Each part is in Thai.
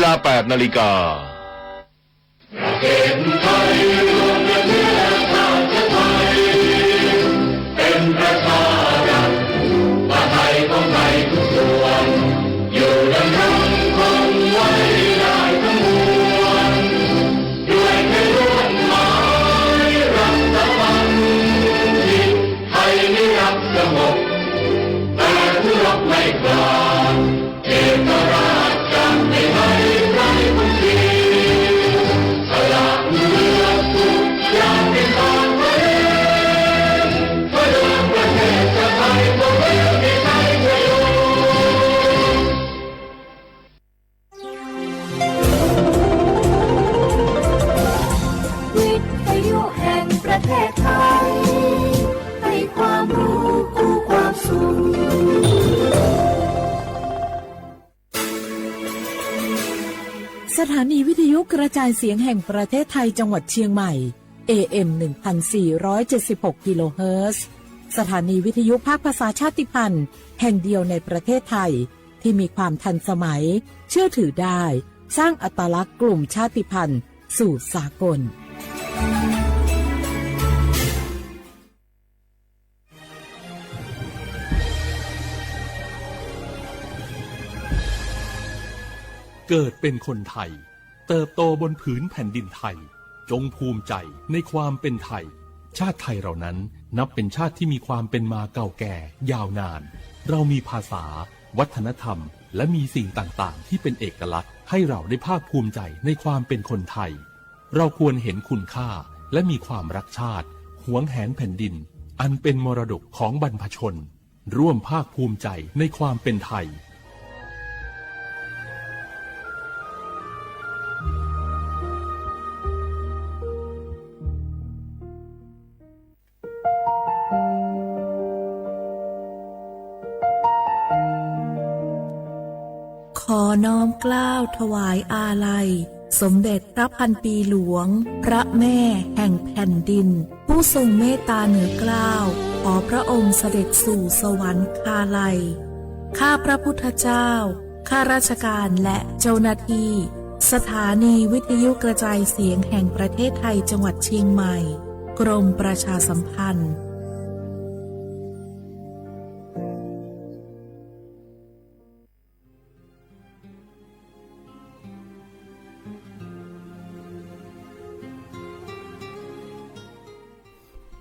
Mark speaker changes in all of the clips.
Speaker 1: ลา 8 นาฬิกา
Speaker 2: เป็นประชารัฐว่าไทยของไทยทุกส่วนอยู่ดำรงคงไว้ได้ทั้งมวลด้วยแค่ร่วมหมายรักสมัครที่ไทยไม่รักสงบแต่ผู้รบไม่กล้าเอกราชจะไม่ให้ใครคนทีสละเลือดสุดอย่างเป็นทางไว้ประเทศจะไทยก็ไม่มีใครจะอยู่
Speaker 3: วิทยุแห่งประเทศไทยให้ความรู้คู่ความสุข
Speaker 4: สถานีวิทยุกระจายเสียงแห่งประเทศไทยจังหวัดเชียงใหม่ AM 1476 กิโลเฮิรตซ์สถานีวิทยุภาคภาษาชาติพันธุ์แห่งเดียวในประเทศไทยที่มีความทันสมัยเชื่อถือได้สร้างอัตลักษณ์กลุ่มชาติพันธุ์สู่สากล
Speaker 5: เกิดเป็นคนไทยเติบโตบนผืนแผ่นดินไทยจงภูมิใจในความเป็นไทยชาติไทยเรานั้นนับเป็นชาติที่มีความเป็นมาเก่าแก่ยาวนานเรามีภาษาวัฒนธรรมและมีสิ่งต่างๆที่เป็นเอกลักษณ์ให้เราได้ภาคภูมิใจในความเป็นคนไทยเราควรเห็นคุณค่าและมีความรักชาติหวงแหนแผ่นดินอันเป็นมรดกของบรรพชนร่วมภาคภูมิใจในความเป็นไทย
Speaker 4: ขอน้อมเกล้าถวายอาลัยสมเด็จพระพันปีหลวงพระแม่แห่งแผ่นดินผู้ทรงเมตตาเหนือเกล้าขอพระองค์เสด็จสู่สวรรคาลัยข้าพระพุทธเจ้าข้าราชการและเจ้าหน้าที่สถานีวิทยุกระจายเสียงแห่งประเทศไทยจังหวัดเชียงใหม่กรมประชาสัมพันธ์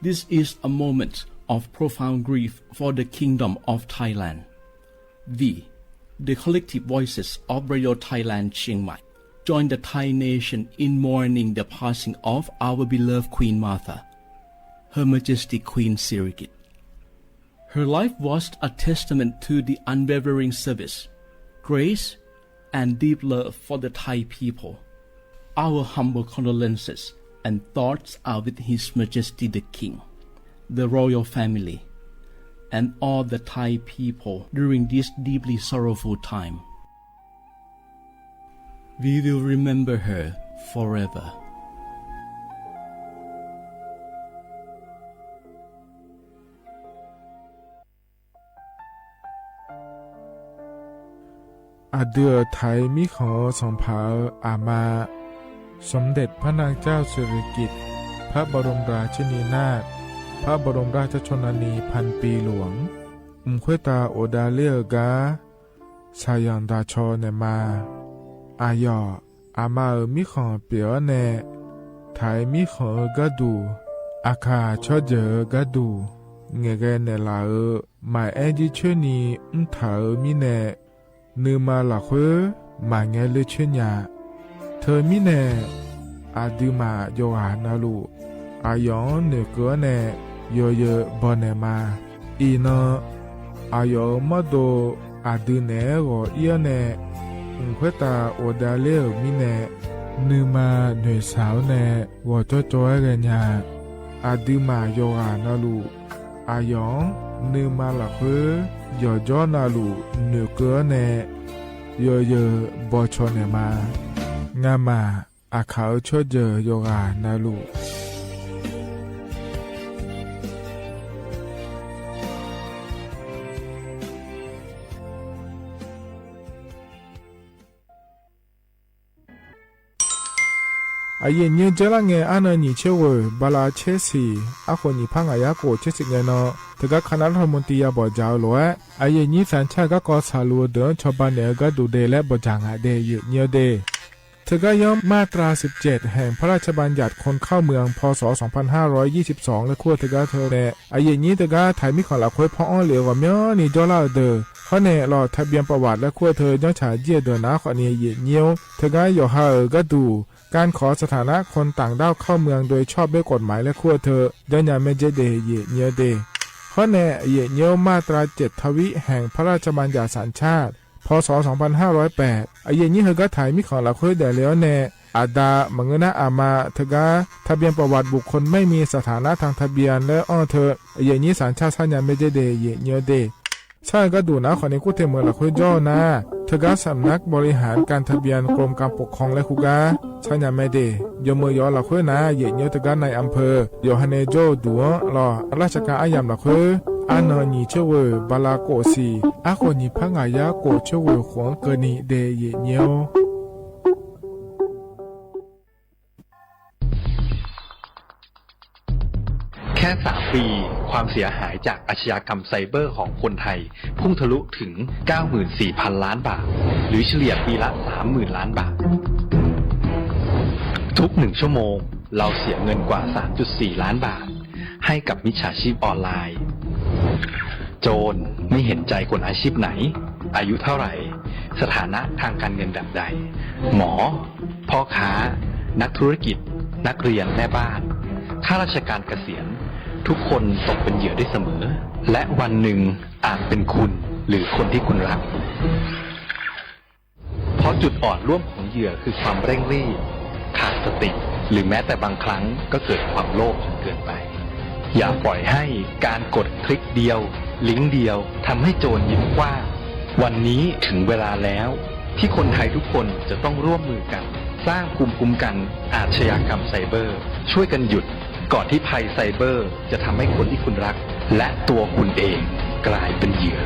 Speaker 6: This is a moment of profound grief for the Kingdom of Thailand. We, the collective voices of Radio Thailand Chiang Mai, join the Thai nation in mourning the passing of our beloved Queen Martha, Her Majesty Queen Sirikit. Her life was a testament to the unwavering service, grace, and deep love for the Thai people. Our humble condolences and thoughts are with His Majesty the King, the royal family, and all the Thai people during this deeply sorrowful time. We will remember her forever.
Speaker 7: Adeur Thai มิขอส่งเผาอามาสมเด็จพระนางเจ้าสิริกิติ์พระบรมราชินีนาถพระบรมราชชนนีพันปีหลวงควยตาโอดาเลียกาชายันดาชอเนมาอายออามามิขอเปียวเนไทยมิขอกะดูอาคาชอเจอกะดูเงเกเนลาหมายแอจิเชนีเถามิเนนือมาหลักเวมาเงเลเชญญาเธอมิเนอาดิมาโยหานาลูอายองเนเกเนโยเยบอนเนมาอีนอายอมาโดอาดิเนโกเอียเนควยตาโอดาเลมิเนนือมาหน่วยสาวเนวอจจอยเรญาอาดิมาโยหานาลูอายองนือมาหลักเวโยจอนาลูเนเกเนโยเยบอชอเนมางามาอาเขาชดเจอโยกานาลู อาเยเนียเจละเงอันนี้เชวบาลาเชสีอาคนนี้พังอายาโกเชสิเงเนาะแต่ก็คณะรัฐมนตรีบอกเจ้าหลวงอาเยนี้สัญชาติก็กอสาลัวเดินชาวบ้านเนี่ยก็ดูเดและบจางหาเดยเนียเดเธอก็ย่อมมาตรา17แห่งพระราชบัญญัติคนเข้าเมืองพศ2522และขั้วเธอก็เธอแน่อาเยนี้เธอก็ถ่ายมีของหลักคุยพ่ออ้อเหลียวกับเมียนี่จอลาเดอเขาเนี่ยรอทะเบียนประวัติและขั้วเธอย่อฉาเยี่ยเดินนะขอเนี่ยเยี่ยเนียวเธอก็อยู่ห่างก็ดูการขอสถานะคนต่างด้าวเข้าเมืองโดยชอบด้วยกฎหมายและขั้วเธอยันยาเมเจเดเยี่ยเนียวเดเขาเนี่ยเยี่ยเนียวมาตรา7ทวิแห่งพระราชบัญญัติสัญชาติพศ2508อาเยนี้เธอก็ถ่ายมีของหลักคุยแต่แล้วแน่อาดามังเงินอามาเธอก็ทะเบียนประวัติบุคคลไม่มีสถานะทางทะเบียนและอ้อเธออาเยนี้สัญชาติสัญญาเมเจเดเยี่ยเนียวเดใช่ก็ดูนะคนนี้กูเทเมืองหลักคุยย่อนะเธอก็สำนักบริหารการทะเบียนกรมการปกครองและคุกาสัญญาเมเดยมือยอหลักคุยนะเยี่ยเนียวเธอก็ในอำเภอโยฮันเนโจดัวรอราชการอายามหลักคุยอันนี้เชื่อว่าบาลาโกสีอาคนนี้พังอายาโกเชื่อว่าขวงเกนีเดเยเนียว
Speaker 1: แค่3 ปีความเสียหายจากอาชญากรรมไซเบอร์ของคนไทยพุ่งทะลุถึง 94,000 ล้านบาทหรือเฉลี่ยปีละ 30,000 ล้านบาททุก1 ชั่วโมงเราเสียเงินกว่า 3.4 ล้านบาทให้กับมิจฉาชีพออนไลน์โจรไม่เห็นใจคนอาชีพไหนอายุเท่าไหร่สถานะทางการเงินแบบใดหมอพ่อค้านักธุรกิจนักเรียนแม่บ้านข้าราชการเกษียณทุกคนตกเป็นเหยื่อได้เสมอและวันหนึ่งอาจเป็นคุณหรือคนที่คุณรักเพราะจุดอ่อนร่วมของเหยื่อคือความเร่งรีบขาดสติหรือแม้แต่บางครั้งก็เกิดความโลภจนเกินไปอย่าปล่อยให้การกดคลิกเดียวลิงก์เดียวทำให้โจรยิ้มกว้างวันนี้ถึงเวลาแล้วที่คนไทยทุกคนจะต้องร่วมมือกันสร้างภูมิคุ้มกันอาชญากรรมไซเบอร์ช่วยกันหยุดก่อนที่ภัยไซเบอร์จะทำให้คนที่คุณรักและตัวคุณเองกลายเป็นเหยื่อ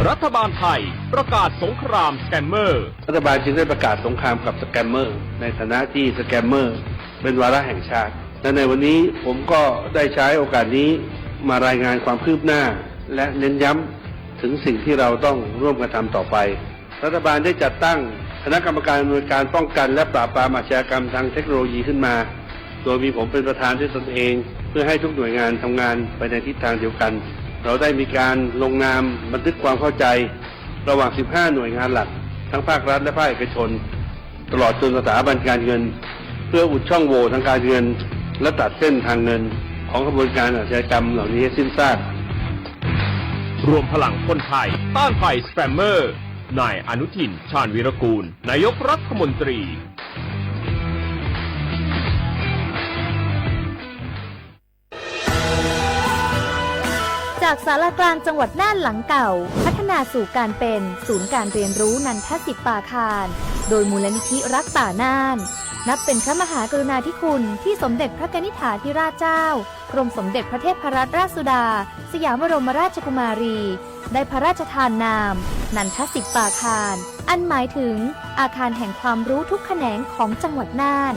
Speaker 8: รัฐบาลไทยประกาศสงครามสแกมเมอร์
Speaker 9: รัฐบาลจึงได้ประกาศสงครามกับสแกมเมอร์ในฐานะที่สแกมเมอร์เป็นวาระแห่งชาติและในวันนี้ผมก็ได้ใช้โอกาสนี้มารายงานความคืบหน้าและเน้นย้ำถึงสิ่งที่เราต้องร่วมกันทำต่อไปรัฐบาลได้จัดตั้งคณะกรรมการอำนวยการป้องกันและปราบปรามอาชญากรรมทางเทคโนโลยีขึ้นมาโดยมีผมเป็นประธานด้วยตนเองเพื่อให้ทุกหน่วยงานทำงานไปในทิศทางเดียวกันเราได้มีการลงนามบันทึกความเข้าใจระหว่าง15หน่วยงานหลักทั้งภาครัฐและภาคเอกชนตลอดจนสถาบันการเงินเพื่ออุดช่องโหว่ทางการเงินและตัดเส้นทางเงินของกระบวนการอาชญากรรมเหล่านี้ให้สิ้นซาก
Speaker 8: รวมพลังคนไทยต้านภัยสแกมเมอร์นายอนุทินชาญวีรกูลนายกรัฐมนตรี
Speaker 10: จากศาลากลางจังหวัดน่านหลังเก่าพัฒนาสู่การเป็นศูนย์การเรียนรู้นันทศิษย์ปาคารโดยมูลนิธิรักป่าน่านนับเป็นพระมหากรุณาธิคุณที่สมเด็จพระกนิษฐาธิราชเจ้ากรมสมเด็จพระเทพรัตนราชสุดาสยามบรมราชกุมารีได้พระราชทานนามนันทศิษย์ปาคารอันหมายถึงอาคารแห่งความรู้ทุกแขนงของจังหวัดน่าน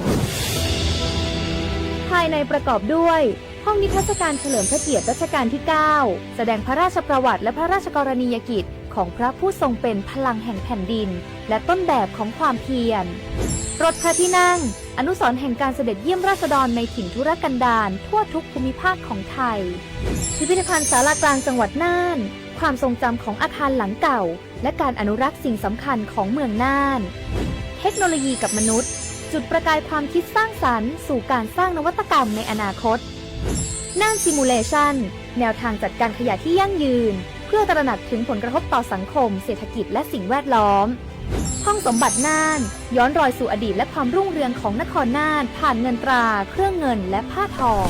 Speaker 10: ภายในประกอบด้วยห้องนิทรรศการเฉลิมพระเกียรติรัชกาลที่ 9 แสดงพระราชประวัติและพระราชกรณียกิจของพระผู้ทรงเป็นพลังแห่งแผ่นดินและต้นแบบของความเพียรรถพระที่นั่งอนุสรณ์แห่งการเสด็จเยี่ยมราษฎรในถิ่นทุรกันดารทั่วทุกภูมิภาคของไทยพิพิธภัณฑ์ศาลากลางจังหวัดน่านความทรงจำของอาคารหลังเก่าและการอนุรักษ์สิ่งสำคัญของเมืองน่านเทคโนโลยีกับมนุษย์จุดประกายความคิดสร้างสรรค์สู่การสร้างนวัตกรรมในอนาคตน่านซิมูเลชันแนวทางจัดการขยะที่ยั่งยืนเพื่อตระหนักถึงผลกระทบต่อสังคมเศรษฐกิจและสิ่งแวดล้อมห้องสมบัติน่านย้อนรอยสู่อดีตและความรุ่งเรืองของนครน่านผ่านเงินตราเครื่องเงินและผ้าทอง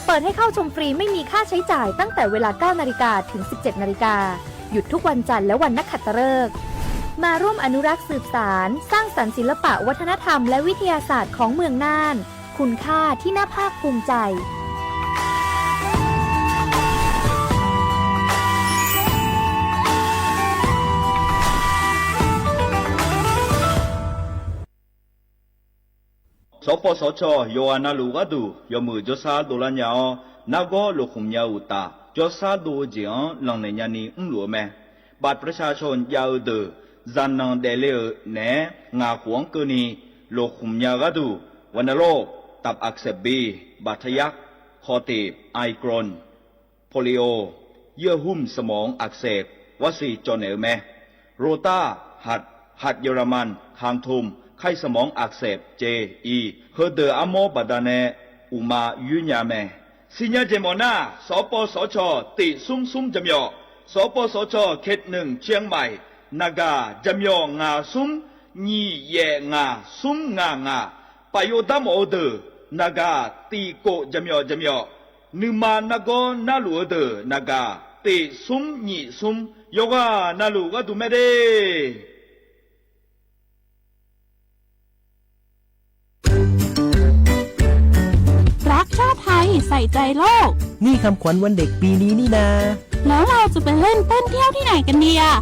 Speaker 10: เปิดให้เข้าชมฟรีไม่มีค่าใช้จ่ายตั้งแต่เวลา 9 นาฬิกาถึง 17 นาฬิกาหยุดทุกวันจันทร์และวันนักขัตฤกษ์มาร่วมอนุรักษ์สืบสานสร้างสรรค์ศิลปะวัฒนธรรมและวิทยาศาสตร์ของเมืองน่านคุณค่าที่น่าภาคภูมิใจ
Speaker 11: ปสชโยอานาลูกาดูยมือจสาดูลัญญานาโกลูกขุมยาอุตาจสาดูจีอังหลังในยานีหลวแม่บัตรประชาชนยาวเดือจันนังเดเลเนงาขวงกนีลูกขุมยากาดูวันโรคตับอักเสบบีบาดทะยักคอตีบไอกรนโพลิโอเยื่อหุ้มสมองอักเสบวสีจอนเอลแมโรตาหัดเยอรมันคางทุมไข้สมองอักเสบเจอีเฮเดออะโมบาดาเนอุมายุญญาแมสิญญาเจมอนาสปสชติซุ่มจำยอสปสชเขตหนึ่งเชียงใหม่นากาจำยองาซุ่มญีเยงาซุ่มงาปโยดามโอเดนากาตีโกจำยอนึมานาโกนาลูเดนากาติซุ่มญีซุ่มโยกานาลูกาดูเมเด
Speaker 12: รักชาติไทยใส่ใจโลก
Speaker 13: นี่คำขวัญวันเด็กปีนี้นี่นา
Speaker 12: แล้วเราจะไปเล่นเต้นเที่ยวที่ไหนกันดีอะ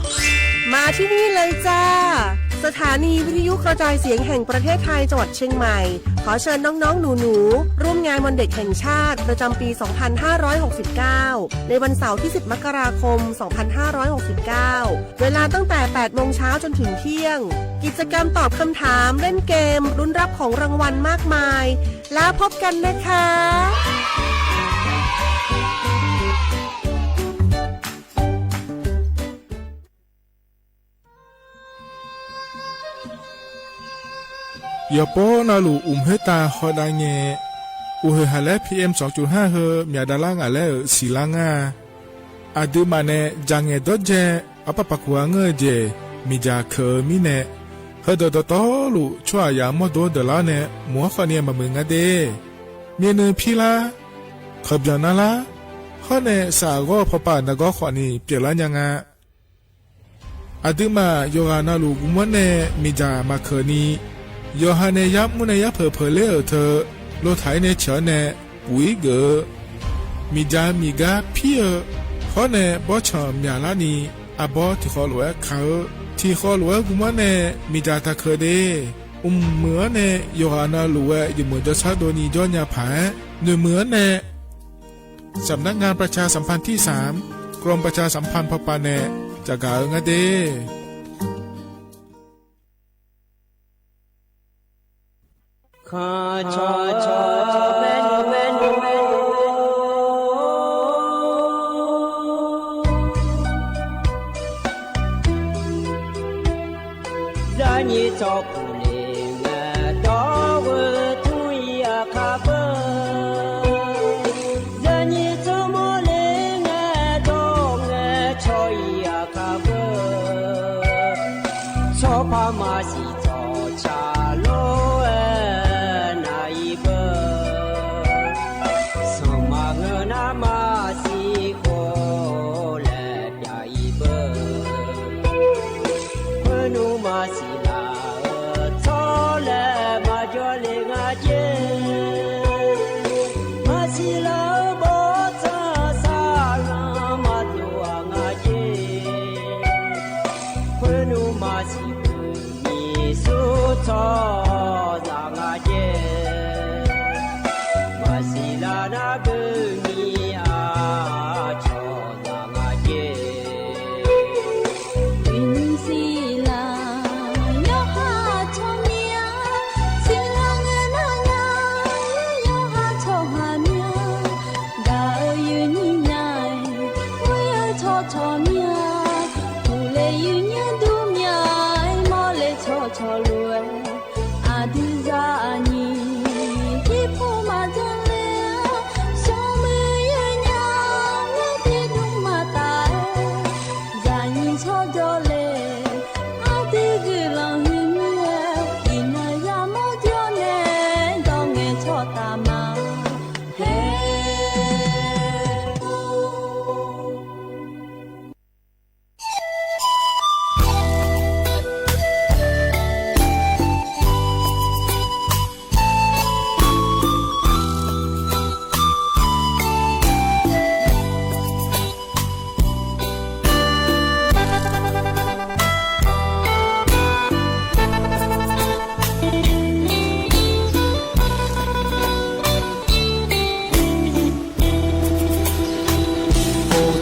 Speaker 14: มาที่นี่เลยจ้าสถานีวิทยุกระจายเสียงแห่งประเทศไทยจังหวัดเชียงใหม่ขอเชิญน้องๆหนูๆร่วมงานวันเด็กแห่งชาติประจำปี 2569 ในวันเสาร์ที่ 10 มกราคม 2569 เวลาตั้งแต่ 8 โมงเช้าจนถึงเที่ยงกิจกรรมตอบคำถามเล่นเกมลุ้นรับของรางวัลมากมายแล้วพบกันนะคะ
Speaker 7: อย่าป้อนาลูเฮตาฮอดาเงอุเฮฮาเล PM 2.5 เฮมียดาลางาเลสีลางาอดูมาเนจังเงดเจอปะปะกัวเงเจมีจาเคมีเนเฮดดตอลูชัวยามอดดลาเนมัวขเนียมามึงอะเดเมียนพีลาขบยานาลาฮอเนสากอพปานกอขวานีเปียลายังาอดูมาโยอานาลูกุมเนมีจามาเคนีโยฮันเนยับมุนยับเพอเลอเธอโลไทเนเชเนปุยเกมีจามีกาพี่ขอเนบอชมยาลานีอบอที่ขอลวยเขาที่ขอลวยกุมเนมีจาตะเคเดเหมือนเนโยฮันนาลวยอยู่เหมือนจะชาโดนีจอนยาผาหนึ่งเหมือนเนสำนักงานประชาสัมพันธ์ที่3กรมประชาสัมพันธ์พปาเนจะกาเงเด
Speaker 15: ขอชอแม่นูจะนี่จอผู้เลี้ยงดอกทุยคาเบจะนี่จอมเลี้ยงดอกชอยคาเบชอบพามาสิจอชาโล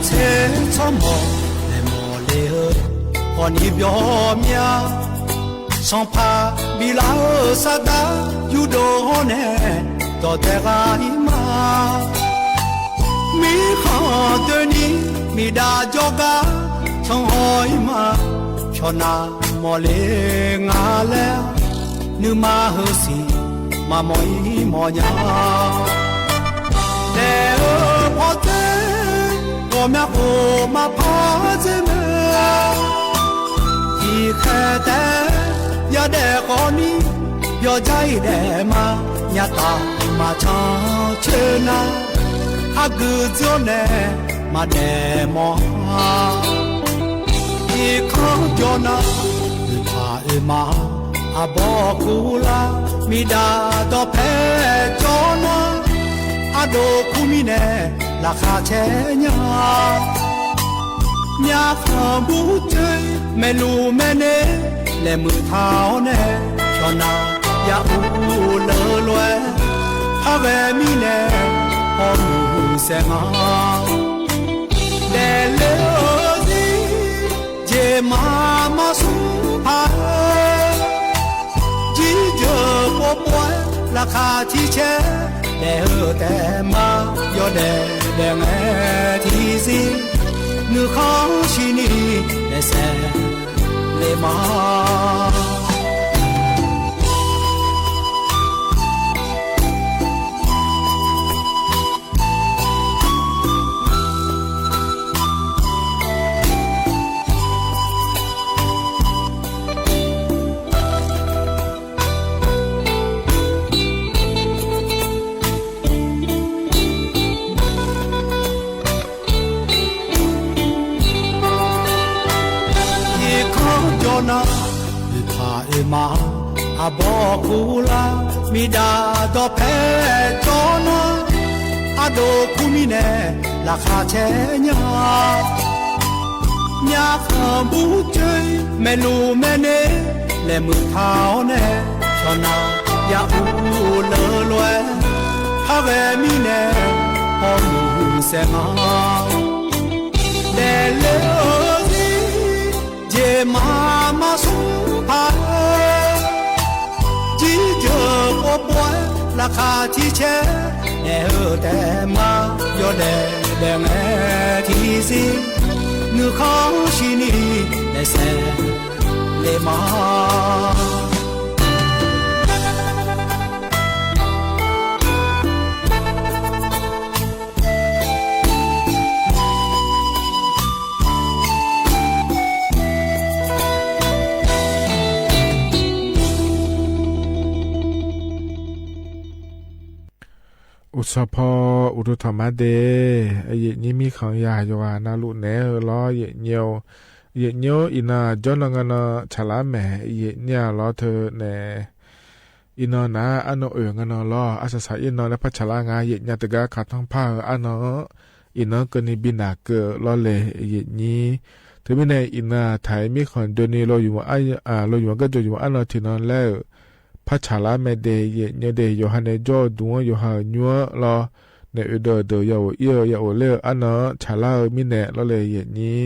Speaker 16: 车草木来莫来呵，和你表面上怕比拉尔萨达有多呢，到得个伊嘛，米好对你米大脚嘎，从海嘛，瞧那莫来阿来，你嘛好事嘛莫伊莫呀，来哦跑得。我们我嘛怕怎么？一开单要得好你，要在的嘛，呀大嘛长车那，阿哥做呢嘛得么？一看就那，你怕嘛阿宝苦啦，米达到陪着那，阿多苦米呢。ราคาแช่ยายาขบูเจยไม่รู้แม่เน่และมือเท้าแน่ชอนายาอูเลอลวยพาแวมีแน่พอมือแสงาแดเลอซีเจมาสุพาจีเจอปวป่วยราคาที่แช่แต่แต่มาย่อแดงที่สินึกเขาชินีและแสเลมานาลิพาเอมาอาบอกกูลามีดาดอเพจอนาอาโดคุมิเนราคาแช่ยายาขบูเจยไม่รู้แม่เน่และมือเท้าเน่ชอนายาอูเลอลวยพาแวมีเน่พอมือแสงาเดเลอเจมาสุพาจีเจอปวป่วยราคาที่แช่แต่มาย่อแดงที่สินึกเขาชินีและแสเลมา
Speaker 7: อุสพออุตุธรรมเดไอเยนี้มีของยาโยอานาลุเนล้อเยเนียวอินาจอนงานฉลาแม่เยเนี่ยล้อเธอเนอินานะอันเอ๋งานล้ออาศัยอินาและพัชลางาเยเนี่ยตะกะขาดทั้งผ้าอันอินาเกนิบินาเกล้อเลยเยนี้ถึงไม่ในอินาไทยมีของเดนีเราอยู่ว่าเราอยู่ก็จะอยู่อันที่นั่นแล้วพัชลาเมเดยเนี่ยเดยโยฮันเนจอดวงโยฮันยัวลอในเดยาวเยาวเลอันชาลามิเนลเลยอย่างนี้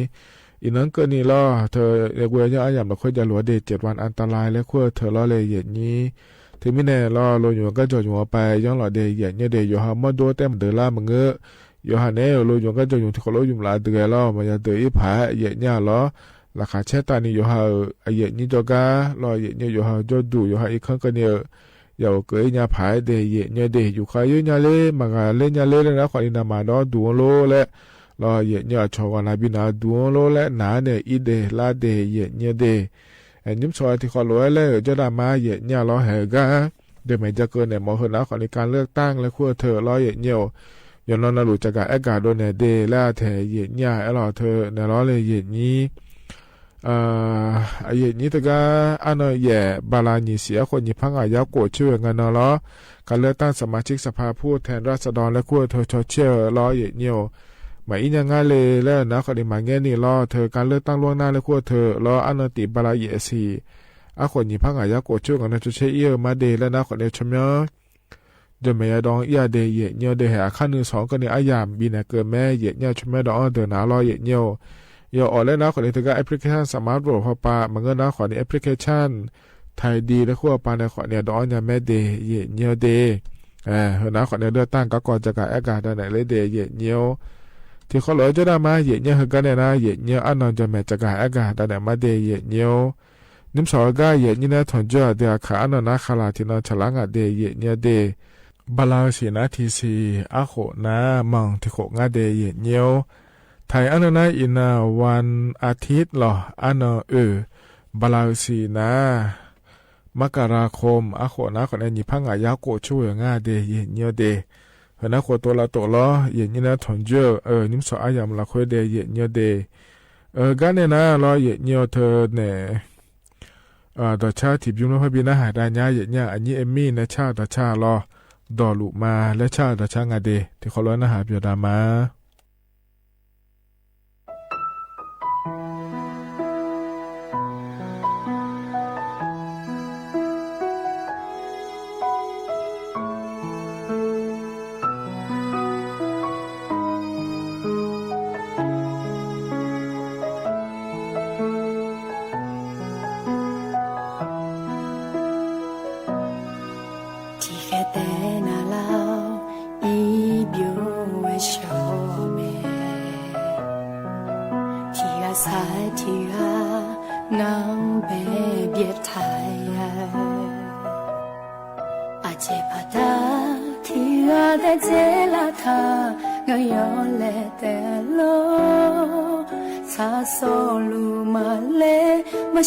Speaker 7: อีนั้นก็นี่ลอเธอเรียกว่าอย่างอย่างเราค่อยจะหลัวเด7 วันอันตรายและขั้วเธอลอเลยอย่างนี้ถึงมิเนลอโลอยู่ก็จะอยู่ไปย้อนหล่อเดยอย่างเนี่ยเดยโยฮันมอดัวเต็มเดล่ามึงโยฮันเนโลอยู่ก็จะอยู่ที่เขาโลอยู่หลายเดือนลอมันจะเดยอีผาอย่างเนี่ยลอราคาเช่ตานี่อยู่หาไอเยนี่ตัวกาลอยเยนี่อยู่หาจอดูอยู่หาอีกครั้งกันเนี่ยอย่าเกยเนี่ยผายเดยเยเนี่ยเดยอยู่ใครอยู่เนี่ยเลยมางานเล่นเนี่ยเลยนะคนอินามาดอดูโลและลอยเยเนี่ยชาวนาบินาดูโลและหนาเนี่ยอีเดลาเดยเยเนี่ยเดยไอ้ยิ้มสวยที่เขาลอยเลยจะได้มาเยเนี่ยลอยเหกาเดี๋ยวไม่จะเกินเนี่ยมองเห็นนะคนในการเลือกตั้งและขั้วเธอลอยเยเนี่ยย้อนนอนหลุดจากการแอกาโดนเนี่ยเดล่าแถเยเนี่ยไอ้ลอยเธอเนี่ยลอยเลยเยนี้ไอ้นี่ตะกาอันเย่บาลานีเสียคนญี่ปุ่นอาญาโกรธช่วยงานล้อการเลือกตั้งสมาชิกสภาผู้แทนราษฎรและขั้วเธอชดเชยล้อเย่เนียวหมายยังง่ายเลยแล้วนะคนที่มาแง่นี่ล้อเธอการเลือกตั้งล่วงหน้าและขั้วเธอล้ออันติบาลาเย่สีคนญี่ปุ่นอาญาโกรธช่วยงานชดเชยมาเดแล้วนะคนเดียวชมย จะไม่ดองยาเดเยเนียวเดหาขั้นหนึ่งสองก็เนี่ยอายามบีนะเกิดแม่เยเนียวชแม่ดองเดินหนาลอยเยเนียวยอออกแล้วนะขอในตัวแอปพลิเคชันสมาร์ทโฟนพอปามันก็นะขอในแอปพลิเคชันไทยดีและขั้วปาในขอเนี่ยดองเนี่ยแม่เดเยเนียวเดเฮนะขอในเลือกตั้งก็ก่อนจะกาอากาศไหนเลยเดเยเนียวที่เขาเลยจะได้มาเยเนียวคือกันเนี่ยนะเยเนียวอันนอนจะแม่จะกาอากาศไหนมาเดเยเนียวนิมสอก็เยนี่นะถอนจ่อเดียขาอันนั้นนะขลาที่นอนฉลางเดเยเนี่ยเดบาลาสีนาทีสีอาโขนะมองที่โขงาเดเยเนียวไทยอันนั้นนะอินาวันอาทิตย์หรออันนั้นบาลาสีนะมกราคมอาโขนะคนนี้พังอายาโกช่วยงาเดเยเนียวเดเห็นนะโคตัวละตัวล้อเยนี่นะถอนจ่อนิมสออายามละคุยเดเยเนียวเดกันเนี่ยนะรอเยเนียวเธอเนี่ยดอชาทิบยุงนพบินะหาดานยาเยเนี่ยอันนี้เอมมี่นะชาดอชารอดอลุมาและชาดอชางาเดที่เขาล้อนะหาเบียดามา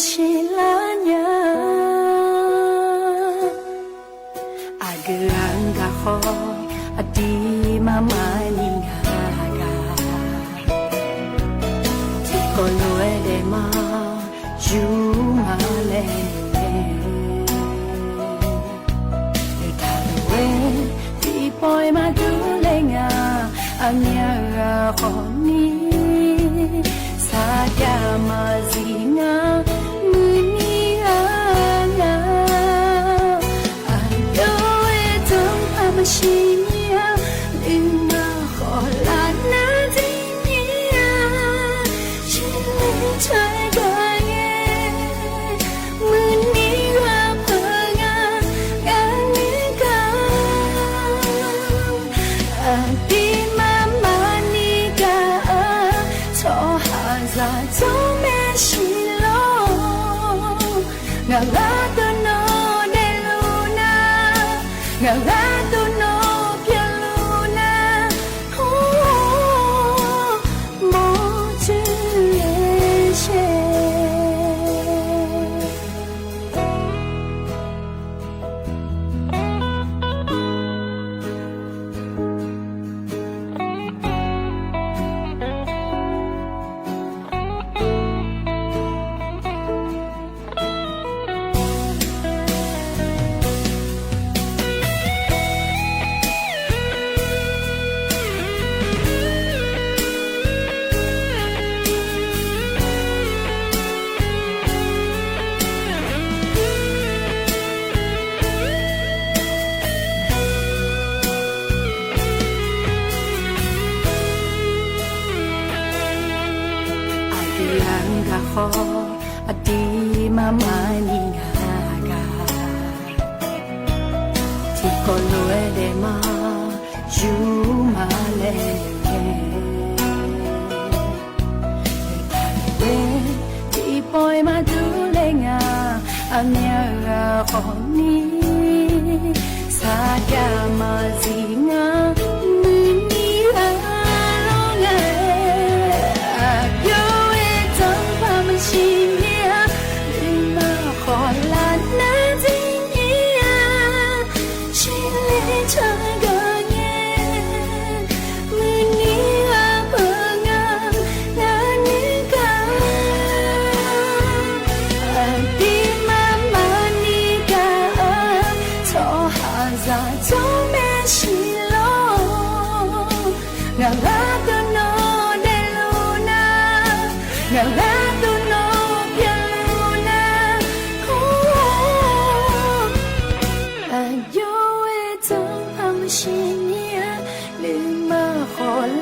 Speaker 3: ရှိလာညာအဂရန်ကခေါ်အဒီမမနီငါကဒီကိုလွယ်တယ်မယူမလဲနေဒါဝဲဒီပေါ်မှာဒူလဲငါအညာကခေါ်နီစာကြမစီငါရှိမြာလင်းမခေါ်လာနာဒီမြာရှင်လေးချွေကရဲ့မနီဝဖငါကနေကအဒီမမနီကချောဟာဇာချုံးမရှိလို့ငါလာတော့နော်တဲ့လူနာငါလာအဒီမမနီငါကဒီကိုလွယ်တယ်မယူမလဲဒီပေါ်မှာဒူလဲငါအမြာကခေါ်နီစာကြမစီငါ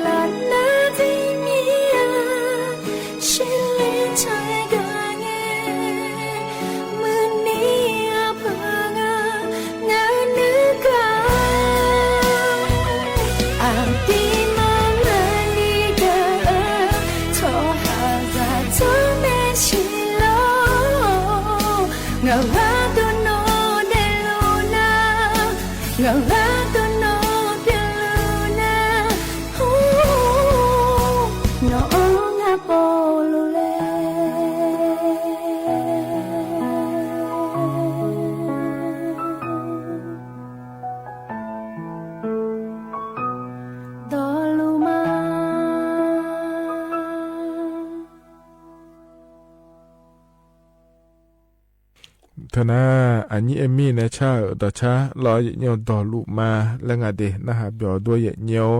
Speaker 3: 了那地面，心里才感觉มือนี้เพื่องางานนึกอ่างปีมาเมื่อนี้เกิดโทรหาจากเจ้าแม่ชิโลเงาว่าตัวโนเดลูนาเงาว่าตัวโนเดลูนาโนงาโปลูเลโดลูมา
Speaker 7: ธนาอันนี้เอมี่นะชาดอชาลอยเนียวดอลุมาและงาเดนะฮะเบียวด้วยเนียว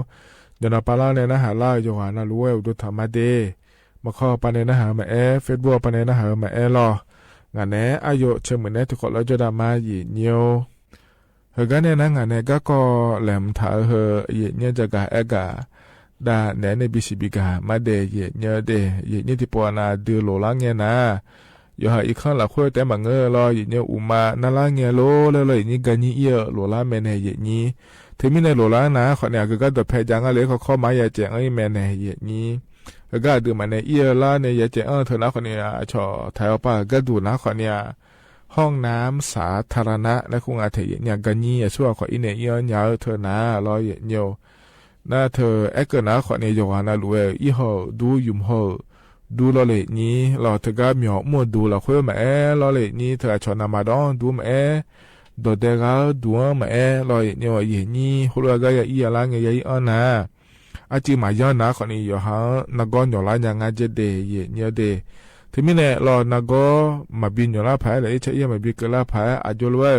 Speaker 7: เดี๋ยวเราปาล่าเนี่ยนะฮะล่าอยู่หานารู้ว่าดูธรรมะเดมาข้อปานเนี่ยนะฮะมาเฟซบุ๊กปานเนี่ยนะฮะมารองานแหนอายุเชื่อเหมือนเนี่ยทุกคนเราจะดามาหยีเนียวเฮกันเนี่ยนะงานแหนก็แหลมถาเฮหยีเนียวจะกะกะดาแหนในบิสิบิกามาเดหยีเนียวเดหยีเนียวที่ปวนาดือโลล่างเนี่ยนะอยู่หาอีกครั้งละคุยแต่บังรออย่างเนี้ยอุมานาลาเงี้ยโลเลยนี่กันนี่เยอะโลลาแมนเฮยนี่ถึงมีในโลลานะขอเนี่ยก็ตัวแพจังอะไรเขาเข้ามาอย่าแจงไอ้แมนเฮยนี่ก็ดูมันในเยอะละเนี่ยอย่าแจงเธอนะขอเนี่ยชอไทยป่ะก็ดูนะขอเนี่ยห้องน้ำสาธารณะและคงอาเทยเนี่ยกันนี่ช่วยขออินเนียยาวเธอนะรออย่างเนี้ยน่าเธอเอ็กนะขอเนี่ยอยู่นะรู้อีห่อดูยุ่มห่อดูเราเลยนี้เราเธอก็มีหมดดูเราคุยมาเราเลยนี้เธอชวนมาดองดูมาดเดกาดูมาเราเนี่ยว่าอย่างนี้หัวก็ยังอีอะไรเงี้ยอันน่ะอาจีมาย้อนนะคนนี้อยู่ฮะนักก้อนอยู่ละยังไงจะเดย์เนี่ยเดย์ที่มีเนี่ยเรานักก้อนมาบินอยู่ละพายเลยใช่ยังมาบินก็ละพายอาจุลว่า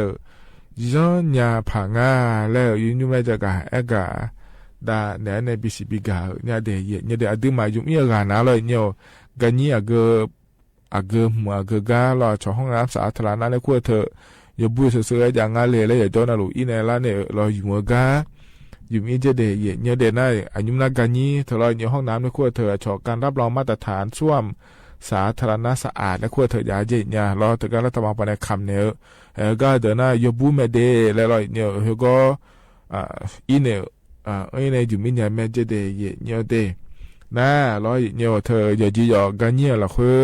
Speaker 7: ย้อนยาผางาแล้วยืนอยู่ไม่จะกะกะดาเนี่ยในบิสิบิกาเนี่ยเดย์เนี่ยเดย์อดีมาอยู่มีอะไรนะเลยเนี่ยกันนี้อาเกมัวอาเกกาเราชอบห้องน้ำสาธารณะในขั้วเธออย่าบุยเสืออย่างงั้นเลยแล้วอย่าจอนาลูอีเนี่ยละเนี่ยเราอยู่มัวกาอยู่มีเจเดย์เนี่ยเดย์น่ะอายุนักกันนี้เธอเราอยู่ห้องน้ำในขั้วเธอชอบการรับรองมาตรฐานส้วมสาธารณะสะอาดในขั้วเธออย่าเจเนี่ยเราเธอการรัฐบาลไปในคำเนี่ยก็เดินน่ะอย่าบุยไม่เดย์แล้วเราเนี่ยเขาก็อีเนี่ยเนี่ยอยู่มีเนี่ยแม่เจเดย์เนี่ยเดย์น่าร้อยเนี่ยเธออย่าจีอย่ากันเนี่ยละคือ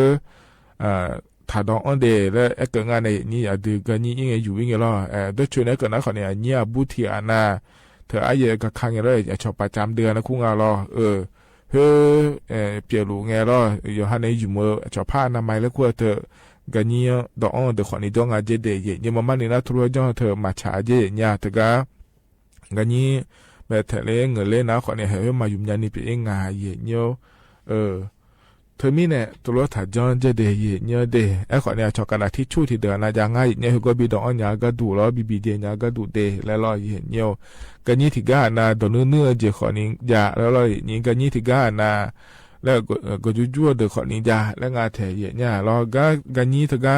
Speaker 7: ถ้าดองอันเดแล้วไอ้เกิดงานในนี่อย่าดูกันนี่ยังไงอยู่ยังไงล่ะด้วยช่วยนะเกิดนะคนเนี่ยเนี่ยบุตรที่อันน่ะเธอไอ้เยอะกับครั้งยังเลยชอบประจำเดือนนะคุ้งอ่ะล่ะเปลี่ยนลูกไงล่ะอยู่ฮันในอยู่มือชอบผ้าหน้าไม้แล้วกลัวเธอกันเนี่ยดองอันเดคนนี้ดองอาเจเดย์เนี่ยมันนี่นะทุเรศจังเธอมาช้าเจเนี่ยเธอกันนี่แบบเธอเล่นเงินเล่นนะคนเนี่ยเฮ้ยมายุ่งยันนี่เป็นงานเยอะเนี่ยเธอมีเนี่ยตัวรถถัดจอนเจเดย์เนี่ยเดย์ไอ้คนเนี่ยชอบกันที่ชู่ที่เดินนะยังไงเนี่ยเขาก็บีดองอันยาก็ดูแล้วบีเดียนยาก็ดูเดย์แล้วรอเห็นเนี่ยกันนี่ที่ก้านะตัวเนื้อเจคนนี้ยาแล้วรอนี่กันนี่ที่ก้านะแล้วก็จู่ๆเดคนนี้ยาแล้วงานเทยเนี่ยรอกันนี่ที่ก้า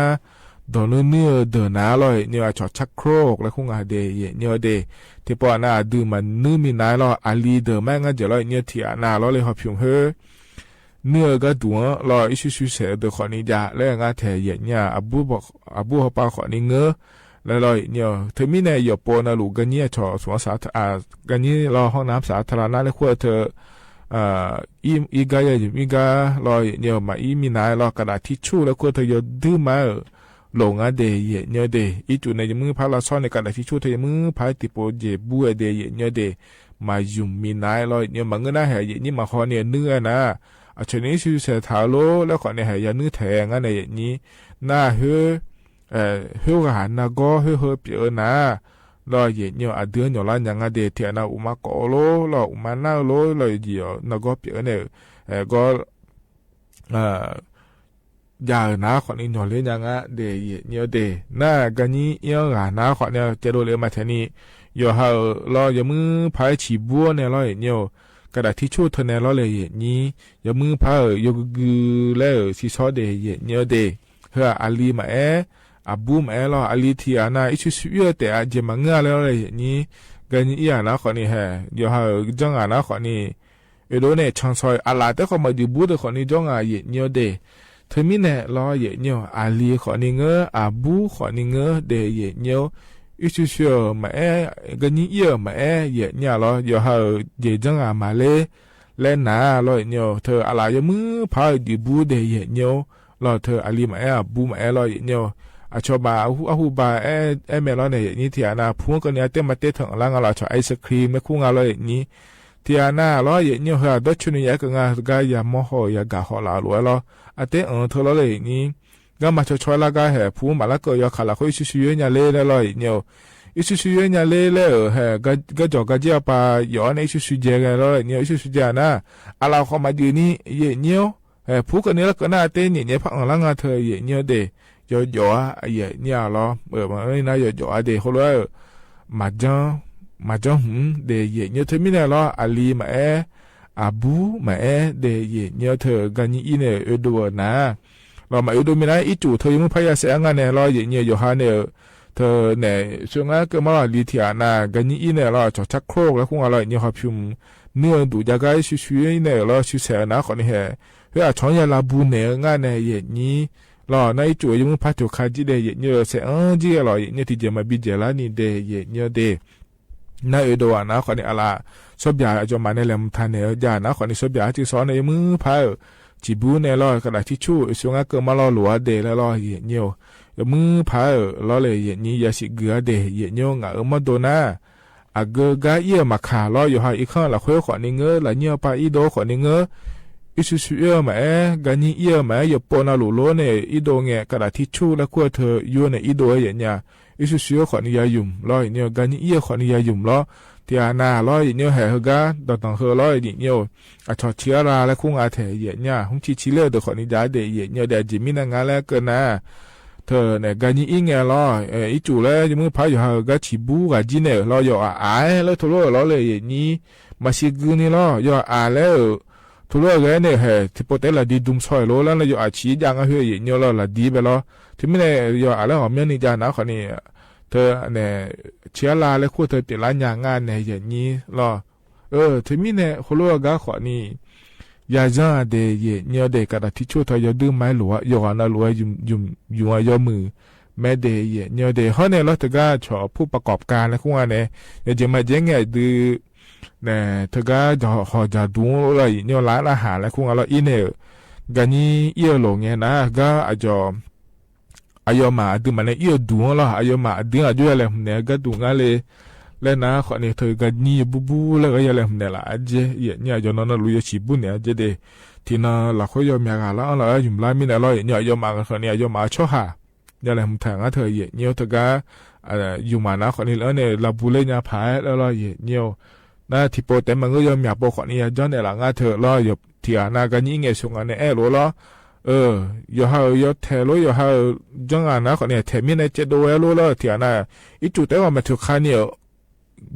Speaker 7: ดอนเนื้อเดินหนาเลยเนี่ยชอบชักโครกแล้วคงอาเดย์เนี่ยเดย์ที่ปอน่าดูมันนื้อมีนายเราอาลีเดอแม่งก็จะเลยเนี่ยที่น่าเราเลยหอบผิวเฮ้เนื้อก็ตัวเราอิสุเสเดอคนนี้ยาแล้วงานเทยเนี่ยอาบูเขาปาคนนี้เงอแล้วเราเนี่ยเธอมีเนี่ยอย่าปนลูกกันเนี่ยชอบสวนสาธารณะกันนี่เราห้องน้ำสาธารณะแล้วขั้วเธออีกายอยู่อีกาเราเนี่ยมามีนายเรากระดาษทิชชู่แล้วขั้วเธออย่าดื้อมาลงอ่ะเดย์เนี่ยเดย์อีจุในมือพาราซ้อนในการที่ช่วยเธอมือพายติโปเจบัวเดย์เนี่ยเดย์มายุ่มมีนายลอยเนี่ยมันก็น่าเหยนี่มาขอเนี่ยเนื้อนะอาชนี้ชื่อเสถาโลแล้วขอเนี่ยเหยเนื้อแทงอ่ะในนี้น่าเฮือหันนะก็เฮือเปียนะลอยเนี่ยอ่ะเดือนอยู่ละยังอ่ะเดย์เทียนะอุมาโกโลลอยอุมาหน้าโลลอยเดียวนะก็เปียเนี่ยก็ยาหน้าขอนี้หน่อยเลยยังอ่ะเดย์เนี่ยเดย์น่ากันนี้ยังหน้าขอเนี่ยจะโดนเลยมาแทนนี้อยู่ห่อรออย่ามือพายฉีบัวเนี่ยรอเนี่ยกระดาษที่ช่วยเธอเนี่ยรอเลยนี้อย่ามือพายยกกือแล้วซีซอเดย์เนี่ยเดย์เฮืออาลีมาอาบูมรออาลีที่อานาอิชุสุยแต่อาเจมังเงาแล้วเลยนี้กันนี้หน้าขอนี้ฮะอยู่ห่อจังหน้าขอนี้ โดเนี่ยช่างซอยอาลาแต่เขามาอยู่บูดคนนี้จ้องเยเนียวเดเธอมีเนี่ยรอเยเนียวอาลีคนนี้เงออาบูคนนี้เงอเดเยเนียวอิสุชัวมากันนี้เยอะมาเยเนี่ยรออยู่หาเยจังมาเลยเล่นหนาลอยเนียวเธออะไรยมือพาอยู่บูเดเยเนียวรอเธออาลีมาบูมาลอยเนียวอาชอบาหูบาเมลอนเนี่ยนี่ที่อานาพูงกันเนี่ยเต็มมาเตะถึงล่างเราชอบไอศครีมไม่คุ้งอะไรนี้ที่อานาล้อเยเนี่ยเหรอดัชชุนยากงากายามโหยากาหอลาลัวล้ออาเตเธอล้อเลยนี้ก็มาช่วยละกาเหพูมาละก็ยาขาละเขาอิสุชิเยเนี่ยเล่เลยล้อเนี่ยอิสุชิเยเนี่ยเล่เลยก็จอกก็เจ้าปาย้อนอิสุชิเจกันล้อเนี่ยอิสุชิเจนะอาเราเขามาอยู่นี่เยเนี่ยพูกันเนี่ยแล้วก็น่าเต้นเนี่ยพังล่างเธอเยเนี่ยเดยอเยเนี่ยล้อมันไม่น่ายอเดเขาเลยมาจังเดเยเนี่ยเธอไม่ได้ล้ออาลีมาอาบูมาเดเยเนี่ยเธอกันยี่เนี่ยดูนะเรามาดูไม่ได้อีจู่เธอยังไม่พยายามเสียงานเนี่ยล้อเยเนี่ยอยู่ฮะเนี่ยเธอเนี่ยช่วงนั้นก็มาลีที่อานากันยี่เนี่ยล้อจอดชักโครกแล้วคงอะไรเนี่ยเขาพิมเนื้อดูจากไอ้ชิวๆเนี่ยล้อชิวเสียนะคนนี้เฮ้ยชอนยาลาบูเนี่ยงานเนี่ยเยนี้รอในจู่ยังไม่พัฒนาคดีเดยเนี่ยเสียจีรอเนี่ยที่จะมาบิดเจลานี่เดยเนี่ยเดน่าดูนะคนนี้อะไรสบยาจะมาในเรื่องทันเนี่ยยานะคนนี้สบยาที่สอนในมือพายจีบูเนี่ยรอกระดาษทิชชู่ช่วงนั้นก็มารอหลัวเดแล้วรอเนี่ยมือพายรอเลยเนี่ยยาสิเกือเดเนี่ยงามาโดนะอาเกกาเยี่ยมาขารออยู่หาอีกข้างละคุยคนนี้เงอละเนี่ยไปอีโดคนนี้เงออิสุสุเอมากันนี่เอมาอย่าปนอาลุโลเนี่ยอีโดเงกระดาษทิชชู่แล้วก็เธออยู่ในอีโดอย่างเงี้ยอิสุสุขอนิยายุ่มร้อยเนี่ยกันนี่เอขอนิยายุ่มล้อที่อานาร้อยเนี่ยแห่ฮกาตอนเฮร้อยเนี่ยอาชอเชียราและคุ้งอาเทยเนี่ยหุ่นชิเล่เดขอนิยาเดยเนี่ยเดจิมินางาแล้วกันนะเธอเนี่ยกันนี่อิงเงล้ออีจู่แล้วจะมือพายอยู่ฮกาชิบูกาจิเน่ล้ออยู่แล้วทุโรล้อเลยนี่มาชิกุนี่ล้ออยู่แล้วทุเรศเนี่ยที่พอแต่ละดีดุมซอยโลแล้วเราอยู่อาชีพยังเฮ้ยเนี่ยเราละดีไปแล้วที่ไม่ได้อยู่อะไรหอมเมียนี่จานะคนนี้เธอเนี่ยเชียร์ลาและคู่เธอเป็นร้านยางงานเนี่ยอย่างนี้รอที่ไม่เนี่ยคนรู้ก็ขอนี่ยาจ้าเดย์เนี่ยเด็กกระดาษทิชชู่เธอจะดื้อไม้หลัวอยู่อันนั้นหลัวยุ่งมือแม่เดย์เนี่ยเดย์เขาเนี่ยเราถึงก็ชอบผู้ประกอบการและคู่เนี่ยจะมาเจ๊งไงดื้อเนี่ยเธอก็จะหอจะดูอะไรเนี่ยร้านอาหารแล้วคงอะไรอีเนี่ยกันนี่เยี่ยหลงเนี่ยนะก็อาจจะอายมาดูมันเนี่ยเยี่ยดูแล้วอายมาดูอาจจะอะไรเนี่ยก็ดูงั้นเลยแล้วนะคนนี้เธอกันนี่บูแล้วก็อะไรเนี่ยละอาจจะเนี่ยจะนอนลุยชิบุเนี่ยจะเดที่น่าละเขายอมอย่างละอะไรยุ่มละมีอะไรเนี่ยยอมมาคนนี้ยอมมาชอบหาอะไรมันแทงอ่ะเธอเนี่ยเธอก็อยู่มานะคนนี้แล้วเนี่ยละบุเล่เนี่ยพายแล้วเนี่ยนะที่โปรแต่มันก็ยอมอยากบอกคนนี้ย้อนในหลังเธอรออยู่ที่อานากันยิ่งเงี้ยส่งอันเนี่ยรู้ล้อยู่หาอยู่เทรู้อยู่หาจังอันนะคนนี้เทมินเนี่ยจะดูรู้ล้ที่อานาอีจุดแต่ว่ามาถึงขั้นเนี่ย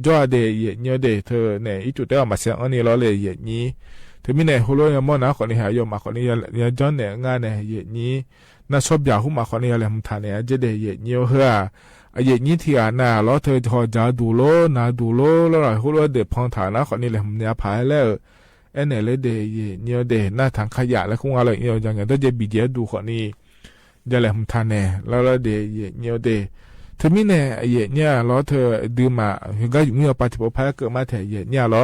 Speaker 7: จ่อเดย์เนี่ยเดย์เธอเนี่ยอีจุดแต่ว่ามาเสียงอันนี้ล้อเลยอย่างนี้เทมินเนี่ยฮู้รู้ยังมั่วนะคนนี้หายอยู่มาคนนี้ยังย้อนเนี่ยงานเนี่ยอย่างนี้น่าชอบอยากหุ้มมาคนนี้อะไรมันทานเนี่ยจะเดย์เนี่ยเฮ้ออย่างนี้ที่อานาล้อเธอทอจะดูโลนะดูโลแล้วเราฮู้ว่าเด็กพังฐานนะคนนี้เลยมันเนี่ยพายแล้วเนี่ยเลยเดย์เนี่ยเดย์หน้าทางขยะแล้วคงอะไรเนี่ยอย่างเงี้ยต้องจะบีเดียดูคนนี้จะเลยมันทานเนี่ยแล้วเดย์เนี่ยเดย์เธอมีเนี่ยล้อเธอดื่มมาเห็นก็อยู่เมื่อปฏิบัติพายเกิดมาแต่เนี่ยล้อ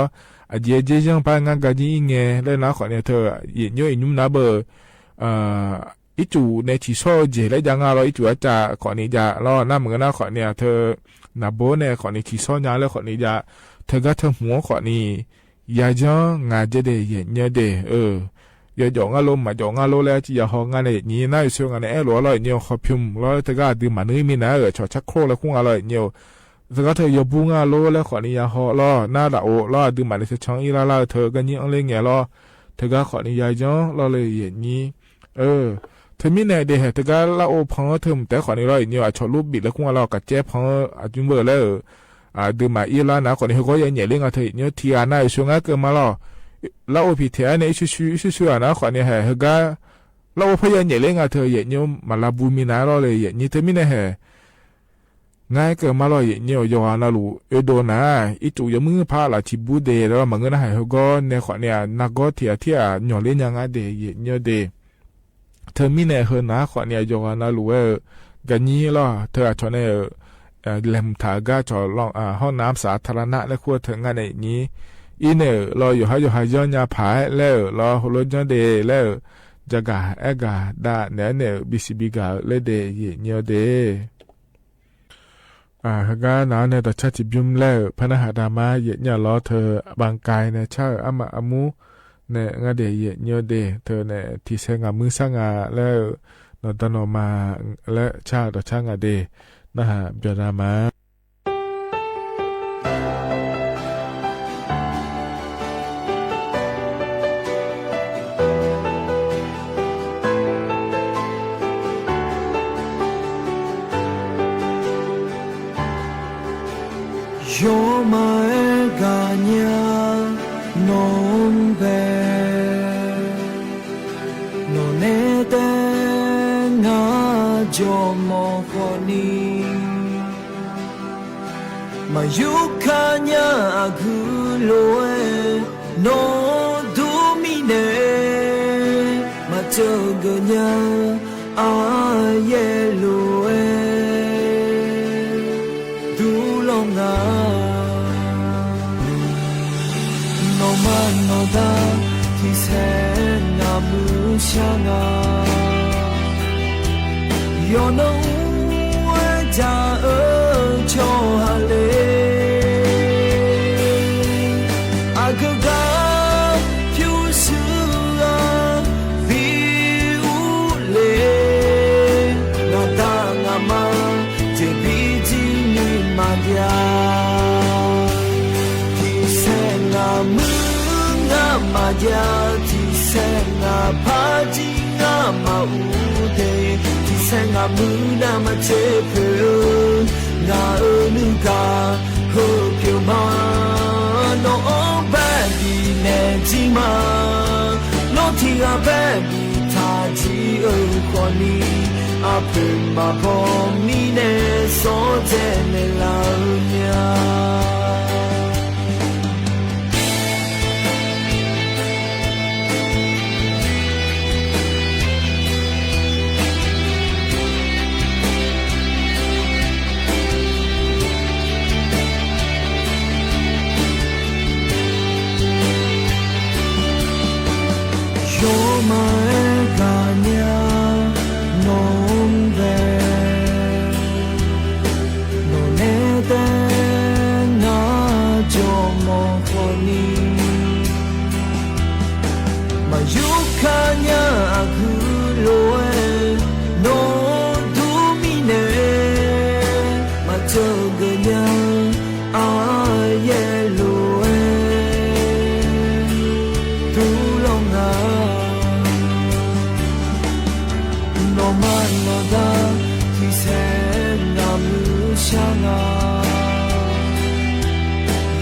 Speaker 7: เจยังพายงานกันยิ่งเงี้ยแล้วนะคนนี้เธอเนี่ยยุ่มนะเบอร์อีจูในที่โซ่เจแล้วยังเราอีจูอาจจะขอนี้จะรอหน้าเหมือนกันนะขอเนี่ยเธอหน้าโบเนี่ยขอนี้ที่โซ่ยาแล้วขอนี้จะเธอก็เธอหัวขอนี้ยาจ้างานจะเดย์เนี่ยเดยาจ่องอารมณ์มาจ่องอารมณ์แล้วที่ยาห้องงานเนี่ยนี่น่าจะช่วยงานเนี่ยหลัวลอยเนี่ยขอพิมพ์แล้วเธอก็ดื่มมาเนื้อมีนะชอชักโครแล้วคงอร่อยเนี่ยเธอก็เธอยาบุ้งอารมณ์แล้วขอนี้ยาห่อล้อหน้าดาวล้อดื่มมาในเช้าอีล่าเธอก็ยิ่งอะไรเงี้ยล้อเธอก็ขอนี้ยาจ้องล้อเลยอย่างนี้เธอมีเนี่ยเดี๋ยวเธอก็เล่าพังเธอแต่ขอนี้เราเนี่ยชอบรูปบิดแล้วคงเรากัดเจ็บพังจุ่มเบอร์แล้วดื่มมาอีล่านะขอนี้เขาก็ยังเหนื่อยเรื่องเธอเนี่ยที่อานาช่วงนั้นเกิดมาล้อเราพิธีเนี่ยชิวๆนะขอเนี่ยเฮก็เราพยายามเหนื่อยเรื่องเธอเนี่ยมาลาบูมินาเราเลยเนี่ยเธอมีเนี่ย ง่ายเกิดมาลอยเหนียวยอนะลูโดนะอีจูยมือพาละชิบูเดแล้วมันก็น่าหายก็ในขวานเนี่ยนักก็เทียหน่อเล่นยังไงเดเหนียวเดเธอมีในเฮนะขวานเนี่ยยอนะลูกันนี้ล่ะเธอชอบในแหลมถากาจอลองห้องน้ำสาธารณะและครัวถึงงานในนี้อีเนี่ยรออยู่ให้ย้อนยาผายแล้วรอหัวรถย้อนเดแล้วจะกาเอกาดาเนี่ยบิสิบิกาเลเดเหนียวเดก็นาเนี่ยต่อชาติบิมแล้วพนักดามาเยเนี่ยล้อเธอบางกายเนี่ยชาอามาอามูเนี่ยงาเดเยเนี่ยเดเธอเนี่ยที่เสงามือสร้างแล้วนตนมาและชาต่อช่างเดนะฮะเบียดามา
Speaker 17: Yo mai ganya non be non ete na jo mo koni ma yukanya aguloe no domine ma joganya ayeloe dulonga no da ki se na mu shanga yo no wa ja cho hale agaga pyu su a bi u le na da nga ma te bi ji ni ma dia ki se na mu Maja ti senga paji nga maude ti senga muna ma chepe na unuka hopyo ma no badi ne ji ma no ti ga badi ta ji o koni ape ma po mi ne so je ne la nya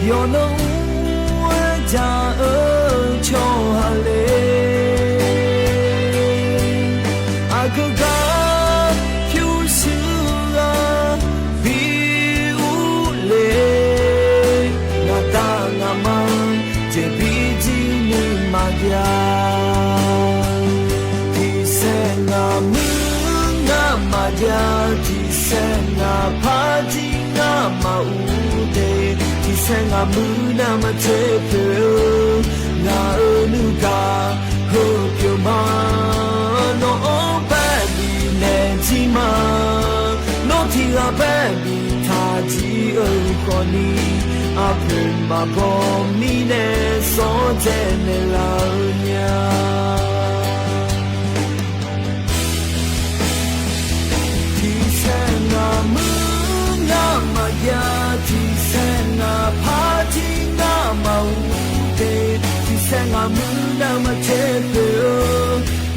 Speaker 17: Yo no ja cho hale agaga pyu su a bi u le na ta nga ma je bi ji ni ma ya ti se nga mu nga ma ya ti se nga pa ji nga ma u de senga muna ma chepe na unuka hopyo ma no badi ne ji ma no ti ga badi ta ji o koni ape ma bo mi ne so je ne la nya ti senga muna ma ya ti senga party na maude ti senga muna ma chepe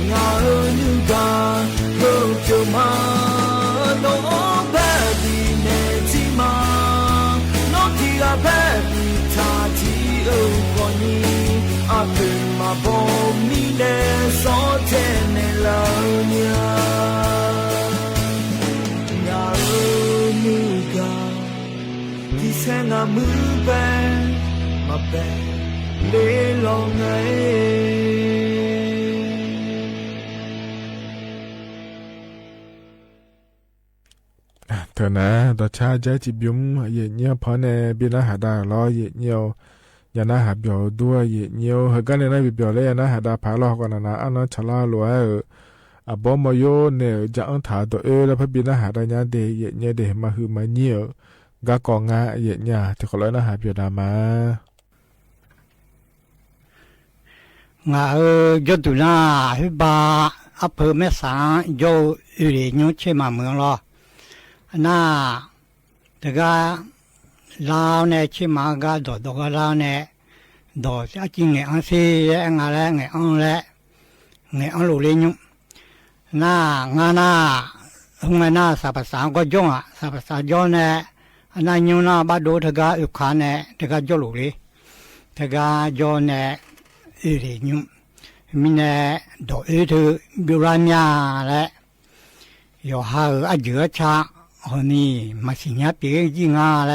Speaker 17: nga unuga hopyo ma no badi ne ji ma no ti ga badi ta ji o koni ape ma bo mi ne so je ne la nya nga unuga 生啊木板嘛白雷浪哎。
Speaker 7: เธอนะต่อชาใจจิบยุ้มเยเนียวพอในบินาหาดาล้อเยเนียวยานาหาเบียวด้วยเยเนียวเฮกันในบิเบียวเลยยานาหาดาผาล้อกันนะอันนั้นชะลาลัวอะบอมโยเนี่ยจะอังถาตัวแล้วพบินาหาดาญาเดเยเนียเดมาฮือมาเนียวกากองงาเยเนียที่ขอเลยนะหาเบียวดามาง
Speaker 18: าจุดน่าฮิบาอำเภอแม่สางโยอุริญุเชมาเมืองรอน่าแต่ก็ลาวเนี่ยชิมาก็ดอกลาวเนี่ยดอกจริงเนี่ยอันซีงาแล้วเนี่ยอันแล้วเนี่ยอันลูกเลี้ยงน่างาน่าหงน่าสับภาษาก็ย่งอ่ะสับภาษาย่งเนี่ยน่ายูน่าบ้าดูแต่ก็อุคานเนี่ยแต่ก็ย่ลูกเลยแต่ก็ย่เนี่ยอุริญุมีเนี่ยดอกถือบิวรามีและอยู่หาอาเยอะชาคนนี้มาสิญญาปีจริงอะไร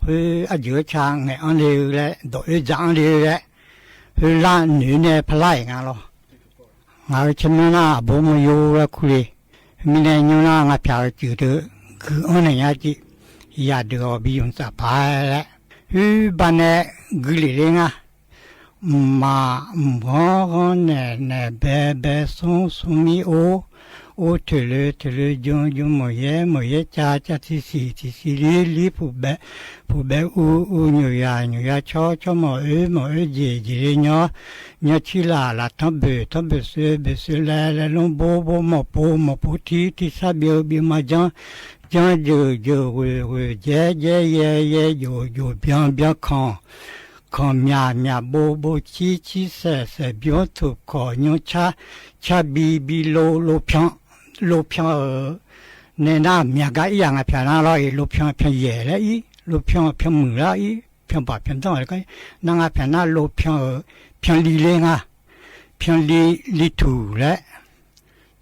Speaker 18: คืออายุช่างเนี่ยอันเดียวเลยโดยจังเดียวเลยคือร้านหนูเนี่ยพลายงานหรองานฉันน่ะบ่มาอยู่แล้วคุยมีเนี่ยอยู่น่ะงาพิจารณาดูคืออันนี้จีอยากดูบิยอนสบายแล้วคือบ้านเนี่ยกุลีเองอ่ะมาบอกเนี่ยเบส่งมีโอ้เธอจงมวยจ้าที่ลีผู้เบอูหนูยาชอมวยเจเนาะชิลาละทั้งเบเสือแล้วลงโบมาปูที่ซาเบียมาจังอยู่เอยู่เบียข้ามีโบชีเสเบียถูกขอญชาบีโลเพียงเนี่ยน่ามีอะไรอย่างเพียงอะไรโลเพียงเย่เลยโลเพียงมือเลยเพียงบ่เพียงต้องอะไรก็นั่งเพียงโลเพียงลีเลงเพียงลีถูเลย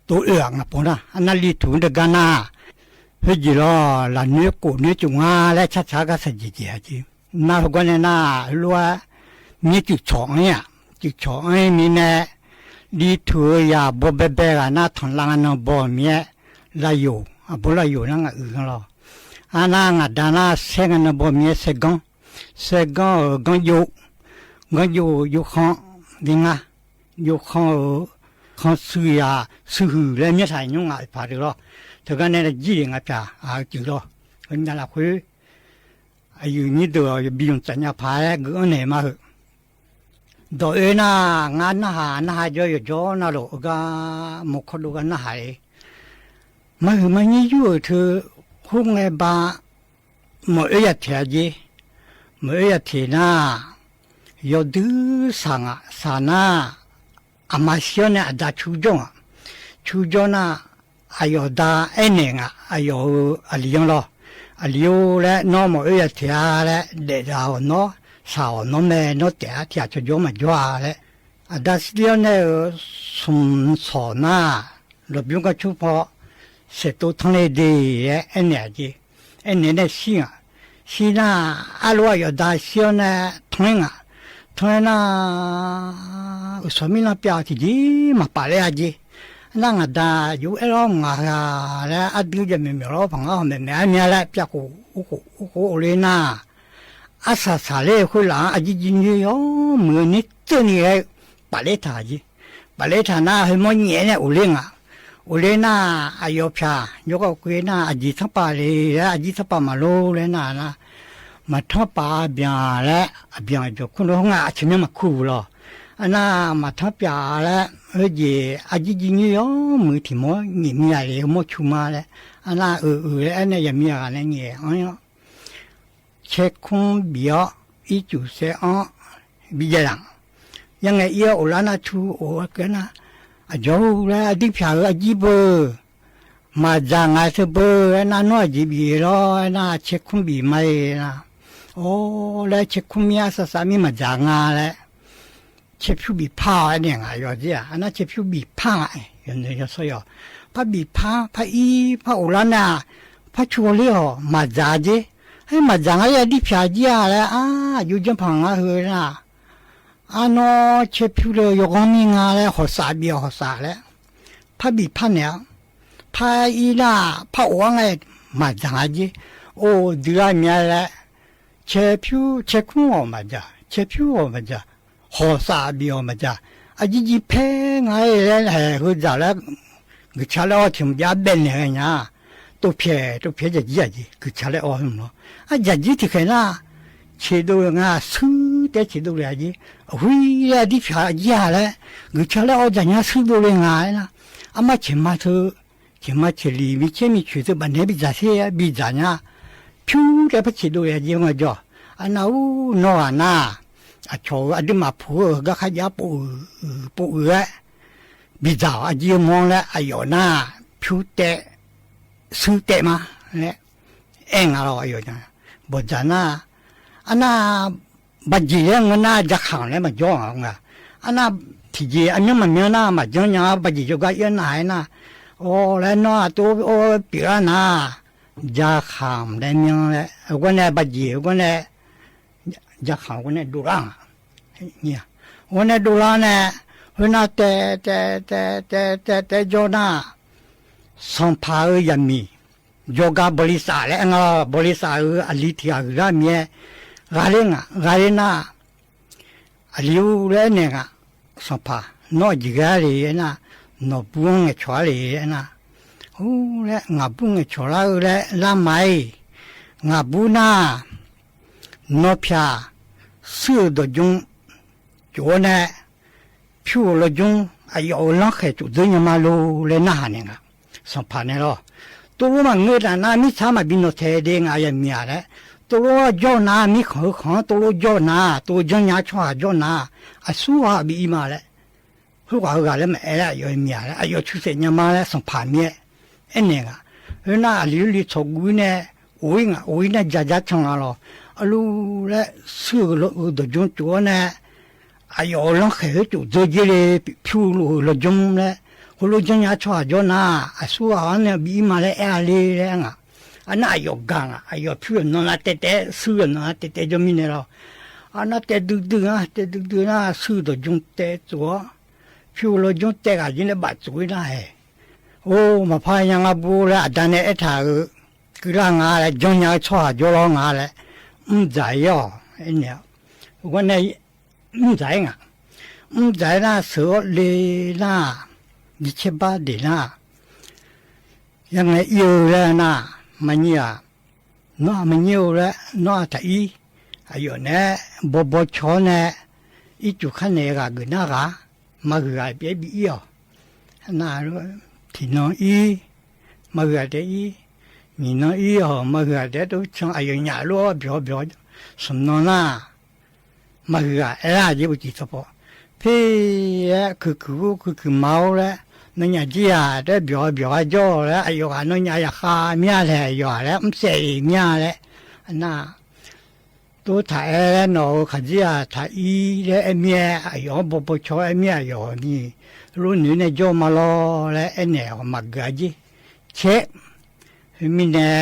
Speaker 18: ตัวนะปนอันนั้นลีถูเด็กกันนะเฮ้ยจีรอละเนื้อกูเนื้อจุงและช้าก็สจิจีน่าทุกคนเนี่ยน่ารู้ว่ามีจุดช่องเนี่ยจุดช่องมีเนี่ยลีถูยาบ่เบกันน่าทนลังน่ะบ่มีลายอยู่บ่ลายอยู่นั่งกันหรออันนั้นดานาเสกันน่ะบ่มีเสกันอยู่ข้างดิงอยู่ข้างซื้อแล้วมีใส่ยุ่งพาดีหรอแต่ก็เนี่ยจีงจ้าจริงหรอคนนั้นละคืออายุนี้ตัวบิยอนสัญญาพายก็เนี่ยมาโดยน่างานน่าเยอะน่าลูกก็มุขลูกน่าหายมันนี่อยู่ที่คุ้งเอบามื่อเทียจีมื่อเทียน่ายอดูสานาอามาเสียเนี่ยดัชชูจงน่ะอายอดาเอเนงอายออลียงล้อลีโอและน้องมื่อเทียและเด็ดเอาเนาะสาวน้องแม่น้องเตี้ยที่จะยอมจ้าเลยดัชเดียวเนี่ยสมสอน่ะเราบิวก็ชุบพอเสร็จตัวทั้งเลยดีเอ็นเนี่ยสินะอาลัวยอดาเสียเนี่ยทั้งน่ะอุศมินาเปียที่ดีมาปาเลยจีนั่งดาอยู่ร้องแล้วอดีตจะมีร้องฟังเอาเนี่ยเนี่ยแหละเปียกูเลยนะอาสาเลยคุยหลังอดีตยิ่งเยอะเหมือนนี่ตัวนี้ปาเลท่าจีปาเลท่าน่ะให้มันเนี่ยอุเลน่าอายอพายกเอาคุยน่ะอดีตทั้งปาเลยอดีตทั้งปามาโลเลยนะมาทั้งปาเบียและเบียจะคุณร้องชิมมาคู่หรออันน่ะมาทั้งปาและอดีตยิ่งเยอะมือที่มัวมีอะไรมัวชุมาเลยอันน่ะแล้วอันนี้ยังมีอะไรเนี่ยอันนี้เช็คคงเบียอีจุเสียบิจารณ์ยังไงเยอะอุลานาชูโอ้กันนะจาวแล้วอดีตพิจารณาจีบมาจางอาเซบน่าหน่อยจีบีรอน่าเช็คคงบีไม่นะโอ้แล้วเช็คคงมีอาสามีมาจางาแล้วเช็คผิวบีผ้าเนี่ยไงยอดเจ้าอันนั้นเช็คผิวบีผ้าอย่างนี้จะสวยผ้าบีผ้าอุลานาผ้าชัวเลี้ยวมาจาจี ให้มาจังอะไรที่พิจารณาแล้วอยู่จังพังเฮือนะนอเชฟิวเลยยกมีงาแล้วหัวสาเบียวหัวสาแล้วพระบิดพระเนี่ยพระอีน่าพระวังไงมาจังอะไรโอ้เดือนนี้แหละเชฟิวเชคุ้งออกมาจ้ะเชฟิวออกมาจ้ะหัวสาเบียวมาจ้ะจีเพงไงแล้วคือจะแล้วคือชาแล้วถึงยาเป็นยังไงนะตัวเพียจะยี่จีคือชาแล้วอ๋อเนาะจีที่แค่น่ะเชื่อดูงาซื้อแต่เชื่อดูเลยจีวิ่งที่พิจารณาแล้วคือชาแล้วจะเนี่ยซื้อดูเลยง่ายนะมาเชื่อมาเถอะเชื่อมาเชื่อลีมีเชื่อมีชื่อตัวบันเทิงบิจาเสียบิจาเนี่ยพิวแต่พอเชื่อดูเลยจีว่าจ่อน้าโน่น่ะโชว์อันนี้มาพูดก็ขยับปูบิดาจีมองแล้วอยู่หน้าผิวเตะซื้อเตะมาเนี่ยเอ็งอะไรอยู่นะบนจาน่าอันน่ะบัดจีเงินน่าจะขังเลยมาจ้องอ่ะอันน่ะที่จีอันนี้มันเนี่ยน่ามาจ้องเนี่ยบัดจีจะก็ยังไงนะโอ้แล้วน่ะตัวโอ้เปียน่ะจะขังได้เนี่ยแหละวันนี้บัดจีวันนี้จะขังวันนี้ดูร่างเนี่ยวันนี้ดูร่างเนี่ยวันนั้นแต่โจน่าสัมภาระยังมีโยกาบริษัทแล้วงั้นบริษัทอลิที่อาการมีกาเลน่ะอลิวเล่นเนี่ยสัมภาระนอจิกาเลยนะนอบุ้งชัวร์เลยนะโอ้แล้วงาบุ้งชัวร์แล้วลาไม่งาบุน่านอพิอาสื่อดจงจวนเนี่ยผิวดจงอายุหลังแค่จุดเดียวมาลูเลน่าเนี่ยสัมภาระเนี่ยหรอตัวมันเงินน่ะมิชามาบินโนเทเดงอายังมีอะไรตัวโจน่ามิของตัวโจน่าตัวจังยาชัวโจน่าสู้ว่าบีมาเลยพวกเขาเลยไม่อะไรอยู่มีอะไรอายุชุดเสียมาเลยสัมภาระเนี่ยเอ็นเนี่ยน่าลิชกุเนี่ยโอ้ยเนี่ยจัดช่างเราลูและซื้อรถดจงจวนเนี่ยอายุหลังแค่จุดเดียวเลยผิวรถจงเนี่ยคนรู้จังยาชัวจนน่ะสู้ว่าเนี่ยบีมาเลยอะไรเลยอ่ะอันนั้นอายุกังอายุผิวนนั่นแต่ซื้อนั่นแต่จะมีเนี่ยเราอันนั้นแต่ดึกๆนะซื้อตัวจงแต่ตัวผิวเราจงแต่กันเนี่ยบาดจุยนะเฮ้โอ้มาพายังอาบูเลยแต่เนี่ยไอ้ท่าคือร่างอะไรจังยาชัวจร้องอะไรใจย่อไอ้เนี่ยวันนี้ใจอ่ะใจน่ะเสือเลยน่ะดิเชบ้าดีนะยังไงอยู่แล้วนะมันเนี่ยน้ามันอยู่แล้วน้าแต่อายุเนี่ยบ่ชอเนี่ยอีจุขันเนี่ยก็กูน่าก็มาคือไอ้เบี้ยบี้อ่ะน่ารู้ที่น้องมาคือไอ้มีน้องอ่ะมาคือไอ้ตัวช่างอายุเนี่ยรู้เบี้ยสมน้องน่ะมาคือไอ้อะไรอยู่ที่สปอพี่คือเมาแล้วนั่นอย่างที่ได้เบียวจ่อแล้วอายุกันนั่นอย่างอยากฆ่าเมียเลยอยู่แล้วมันเสียเมียเลยน่ะตัวถ่ายแล้วหนูขัดที่ถ่ายแล้วเมียอายุบ่ชอบเมียอยู่นี่รุ่นนี้เนี่ยจ่อมาล้อแล้วเนี่ยมาเกจิเช็มีเนี่ย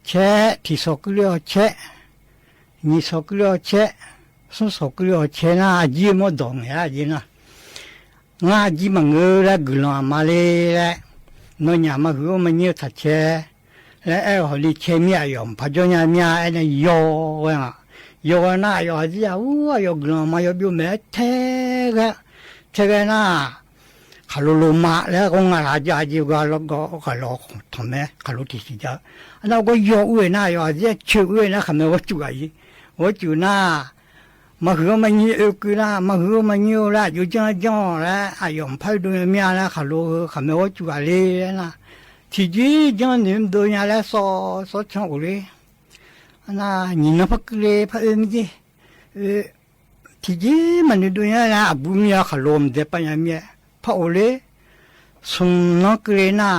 Speaker 18: เช็ที่สกุลเช็นี่สกุลเช็สกุลเช็น่ะจีมดงเนี่ยจีน่ะงาจีมังเออแล้วกุลามาเลยแล้วน้องยามาคือมันเนี่ยทัดเชแล้วฮอลิเชมีอะไรอย่างพัฒนามีอะไรโย่น่ะโย่ที่ว่าโย่กุลามาโย่บิวเมเทกันน่ะขลุ่มมาแล้วก็งาราจาจีก็แล้วก็ขลุ่มทำไมขลุ่มที่สิจ้าแล้วก็โย่น่ะโย่ที่ชื่อน่ะขมันว่าจุกน่ะมาคือมันยืดคือละมาคือมันยืดละอยู่จังละอายุพัฒนามีอะไรขลุ่มขมันว่าจุกอะไรนะที่จีจังเนี่ยดูเนี่ยละสอช่างเลยน่ะนี่นะพักเลยพักมีที่จีมันดูเนี่ยละบุญเนี่ยขลุ่มเด็กปัญญามีพักเลยสมนักเลยนะ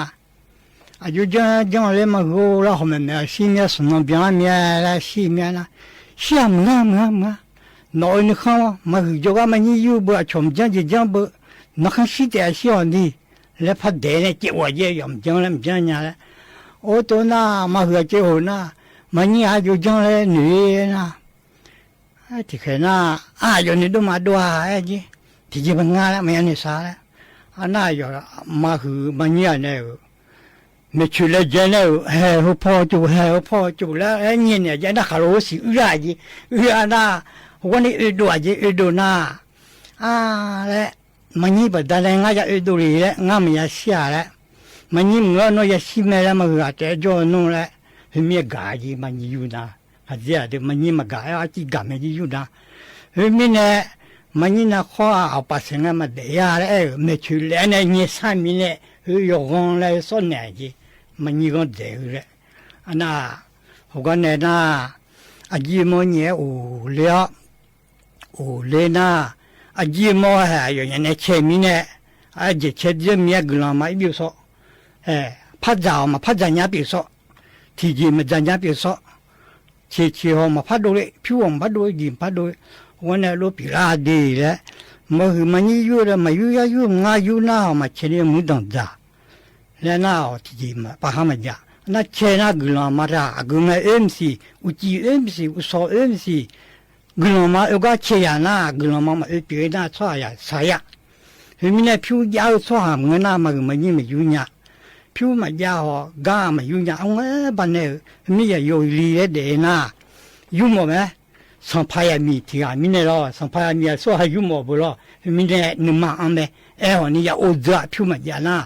Speaker 18: อายุจังเลยมาคือละเขาไม่เนี่ยสิ่งเนี่ยสมนักbienมีละสิ่งเนี่ยนะสิ่งมึงน้อยนึกเขามาคือจว่ามันอยู่บ่ชมจังจังบ่นักสิแต่สิอันนี้แล้วพัดเดเนี่ยเจ้าว่าเยี่ยมจังแล้วจังเนี่ยโอ้ตัวน่ะมาคือเจ้าน่ะ mà như ai vô trong này nữ na thì cái na vô nữ đó mà đua ấy chứ thì chỉ bằng ngay là mấy anh sao đấy na vô mà hử mà như này mình chịu lấy cái này hộp phô chú là ấy nhìn này cái nó khá là xí ra gì naวันนี้ดูอาจจะดูน่าแล้วมันนี่แบบแต่ละง่ายจะดูเลยง่ายไม่ยากเสียแล้วมันนี่มันน้อยสิเมื่อมันก็จะจอนู่นแล้วมีกาจีมันอยู่นะอาจจะเดี๋ยวมันนี่มันกาอาจจะกาไม่อยู่นะมีเนี่ยมันนี่นะข้อเอาปัสสาวะมาเดียร์ไม่ช่วยเลยเนี่ยยี่สามมีเนี่ยอยู่กองเลยส่วนไหนจีมันนี่ก็เดียร์เลยน่ะหัวกันเนี่ยน่ะอาจีมันเนี่ยโอ้เลี้ยโอ้เลน่าอาจีมอหายอย่างนี้เชมิเนี่ยอาจีเชดเจมีกลามาอีบิโซพัดจาวมาพัดจานยาบิโซที่จีมาจานยาบิโซเชี่ยวมาพัดดูเลยผิวมาพัดดูจีพัดดูวันนี้รูปีลาดีเลยมาคือมันอยู่เลยมาอยู่ง่ายอยู่น่ามาเชลีมุดังจ้าแล้วน่าที่จีมาปะฮามาจ้าน่าเชน่ากลามารากุมเอ็มซีอุจีเอ็มซีอุโซเอ็มซีกลุ่มมาเอาก็เชียร์นะกลุ่มมาเอาเปลี่ยนช่วยสายเฮ้ยมีเนี่ยผิวยาวช่วยเงินน่ะมันยิ่งไม่ยุ่งยากผิวมันยาวก้าไม่ยุ่งยากเอาบ้านเนี่ยมีอยู่ลีเดน่ะยุ่งมั้ยสัมภาระมีที่มีเนี่ยล่ะสัมภาระมีส่วนยุ่งมั้ยบุล่ะมีเนี่ยนุ่มอันเดียววันนี้อยากอุดละผิวมันยาวนะ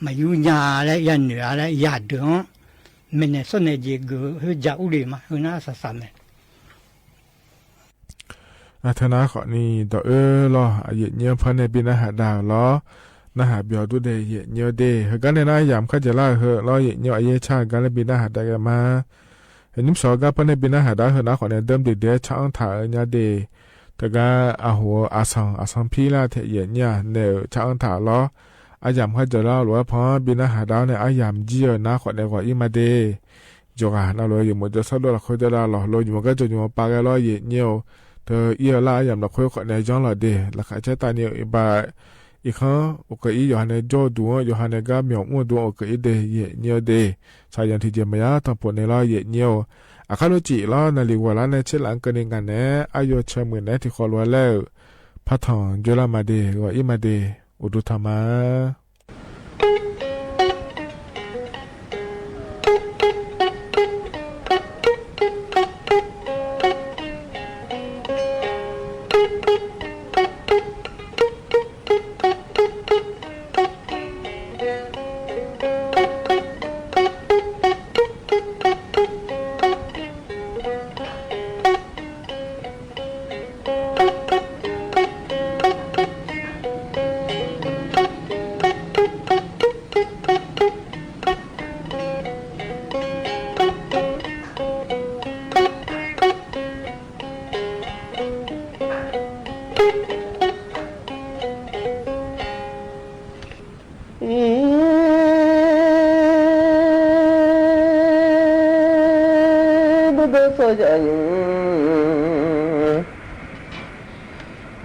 Speaker 18: ไม่ยุ่งยากเลยยันเหนือเลยยากเดือดมันเนี่ยส่วนเนี่ยจีกูเฮ้ยจะอุลิมาเฮ้ยน่าสัสๆเนี่ย
Speaker 7: ธนาขอนี่ต่อรอเยเนียวพันในปีนาหาดาวล้อนาหาเบียวดูเดเยเนียวเดเฮกันในนายามข้าจะล่าเฮรอเยเนียวอเยชากันในปีนาหาดกันมาเห็นนิมสอกันพันในปีนาหาดาวเฮนาขอในเดิมเดียช่างถ่ายเนี่ยเดแต่ก็อาหัวอาสังพี่ละเทเยเนียเนวช่างถ่ายล้ออายามข้าจะล่าหรือว่าพอปีนาหาดาวในอายามเจียนาขอในกว่าอิมาเดจงอ่านเอาเลยอยู่หมดจะสะดวกเขาจะล่าหล่อเลยอยู่มันก็จะอยู่ปากล้อเยเนียวเธอเอียล่าอย่างเราคุยกันในจ้องเราเดลักษณะเช่นตาเนี่ยบาอีกครั้งโอเคอยู่ในจอดูอยู่ในกาเมียวดูโอเคเดเยเนียวเดสายันที่จะไม่ยากทำผลในล่าเยเนียวอาคาโลจิล่าในลิวาลาในเช่นหลังกันเองกันเนี่ยอายุเชื่อมือในที่ขอรัวแล้วพัฒน์จุลามาเดว่าอิมาเดอุดุธรรมะ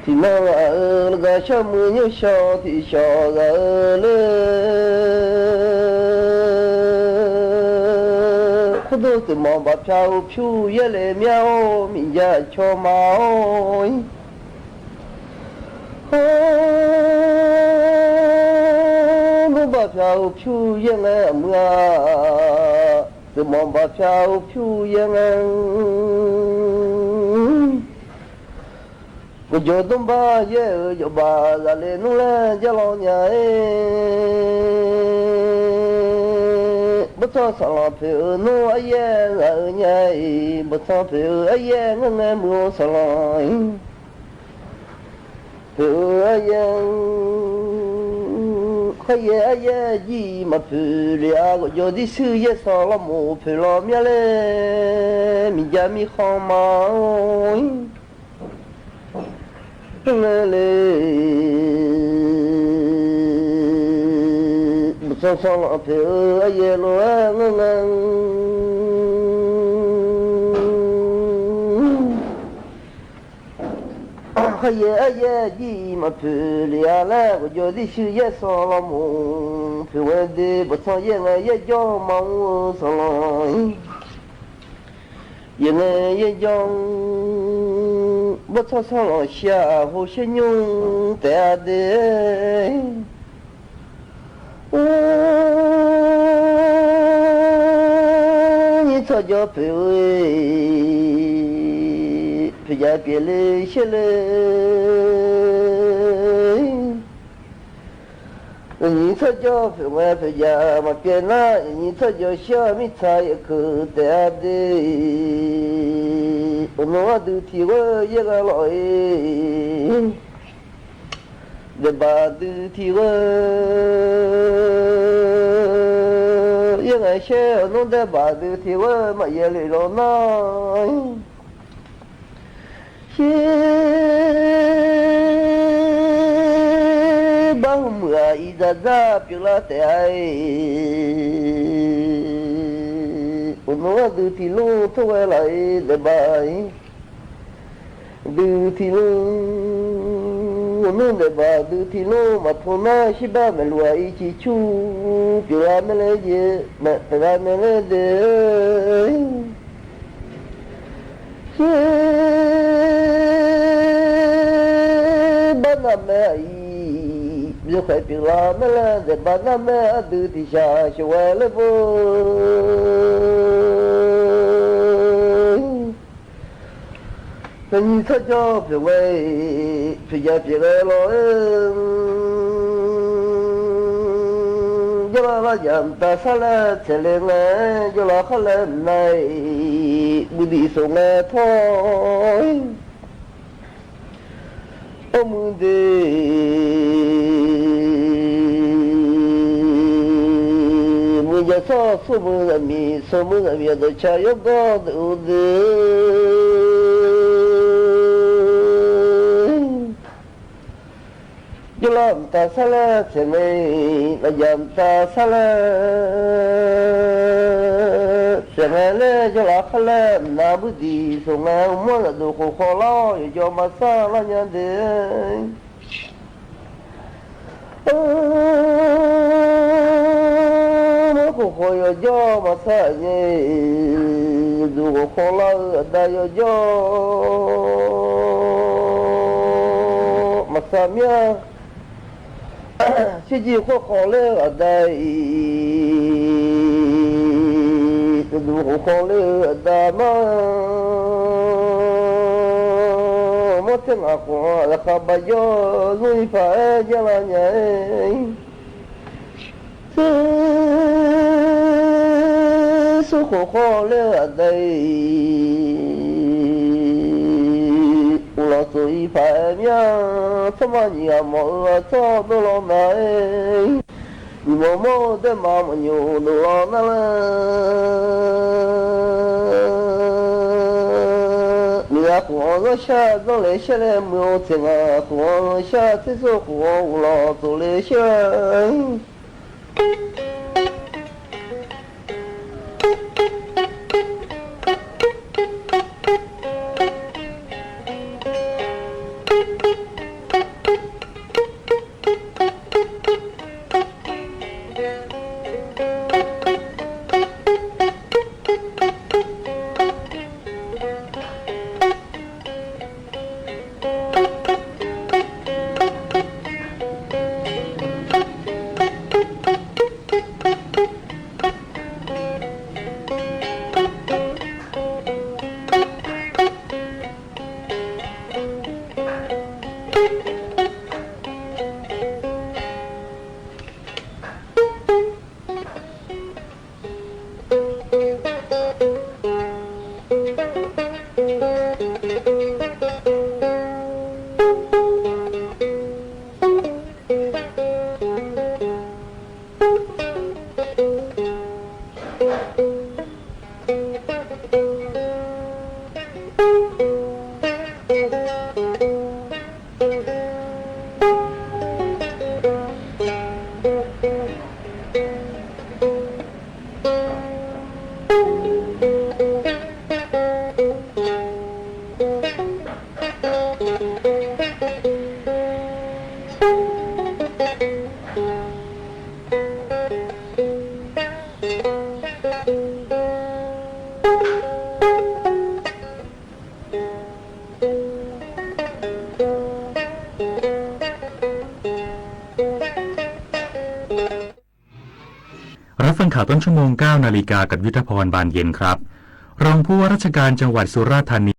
Speaker 19: thì nó ở gà cho mưa như cho thì cho gà lơ khu đô từ mòn bạc trao phiêu yê lệ miao mình ra cho máu nó bạc trao phiêu yê lệ mưa từ mòn bạc trao phiêu yê lệ cô cho tôm ba ye cho ba ra lên nu lên cho lo nhà bất cho sao lo phiêu nu ai ye ở nhà bất cho phiêu ai ye nghe mưa sao lo phiêu ai ye gì mà phiêu lia cô cho đi sư ye sao lo mù phiêu lo mía lên mình ra mi không mau sao sao là phiêu ai ye lo ai ye gì mà phiêu lia la cô cho đi sư ye sao là mù phiêu đi bất sao ye ngày ye cho mong sao 也能也用不操上了下后先用的的，你操叫陪位，陪家别来些来。你操叫陪我陪家嘛别那，你操叫小米菜也可得的，我都替我一个老诶，你把都替我一个小弄得把都替我嘛也来了那。Bahwa izaza pila tai Unwa du tilu tuwa lai lebai Du tilu Unu leba du tilu matuna shiba melwa ichi chu Pila meleje Pila meleje Bana mei Nếu phải biết làm là để bạn làm mẹ từ thì xa cho quay lại vô Mình thật cho phải quay Phải giả biết là lỗi Cho là giảm ta xa là sẽ lên nghe Cho là khá lên này Bùi đi xuống nghe thôi Ông đi Mùa gió số mùa mi đồ cha yo go đồ de Yo làm ta sa la se này là giảm ta sa la se này le yo la khala na bu di so nga mo la do ko ko la yo ma sa la nya de Cô khôi ở gió mà xa nhé Dù có khó la ở đây ở gió Mà xa mía Chỉ có khó lê ở đây Dù có khó lê ở đây mà Mất thế nào có là khá bà gió Rồi phải gió là nhé Số khổ khó lê ở đây Là tôi phải nhá Sao mà nhiều mọi cho tôi lo này Nhiều mô để mà nhiều đồ lo nà Nửa khổ nó xa nó lấy xa lên mưu Thì ngà khổ nó xa thế số khổ lo tôi lấy xa
Speaker 20: รับฟังข่าวต้นชั่วโมง 9 นาฬิกากับยุทธพรบานเย็นครับรองผู้ว่าราชการจังหวัดสุราษฎร์ธานี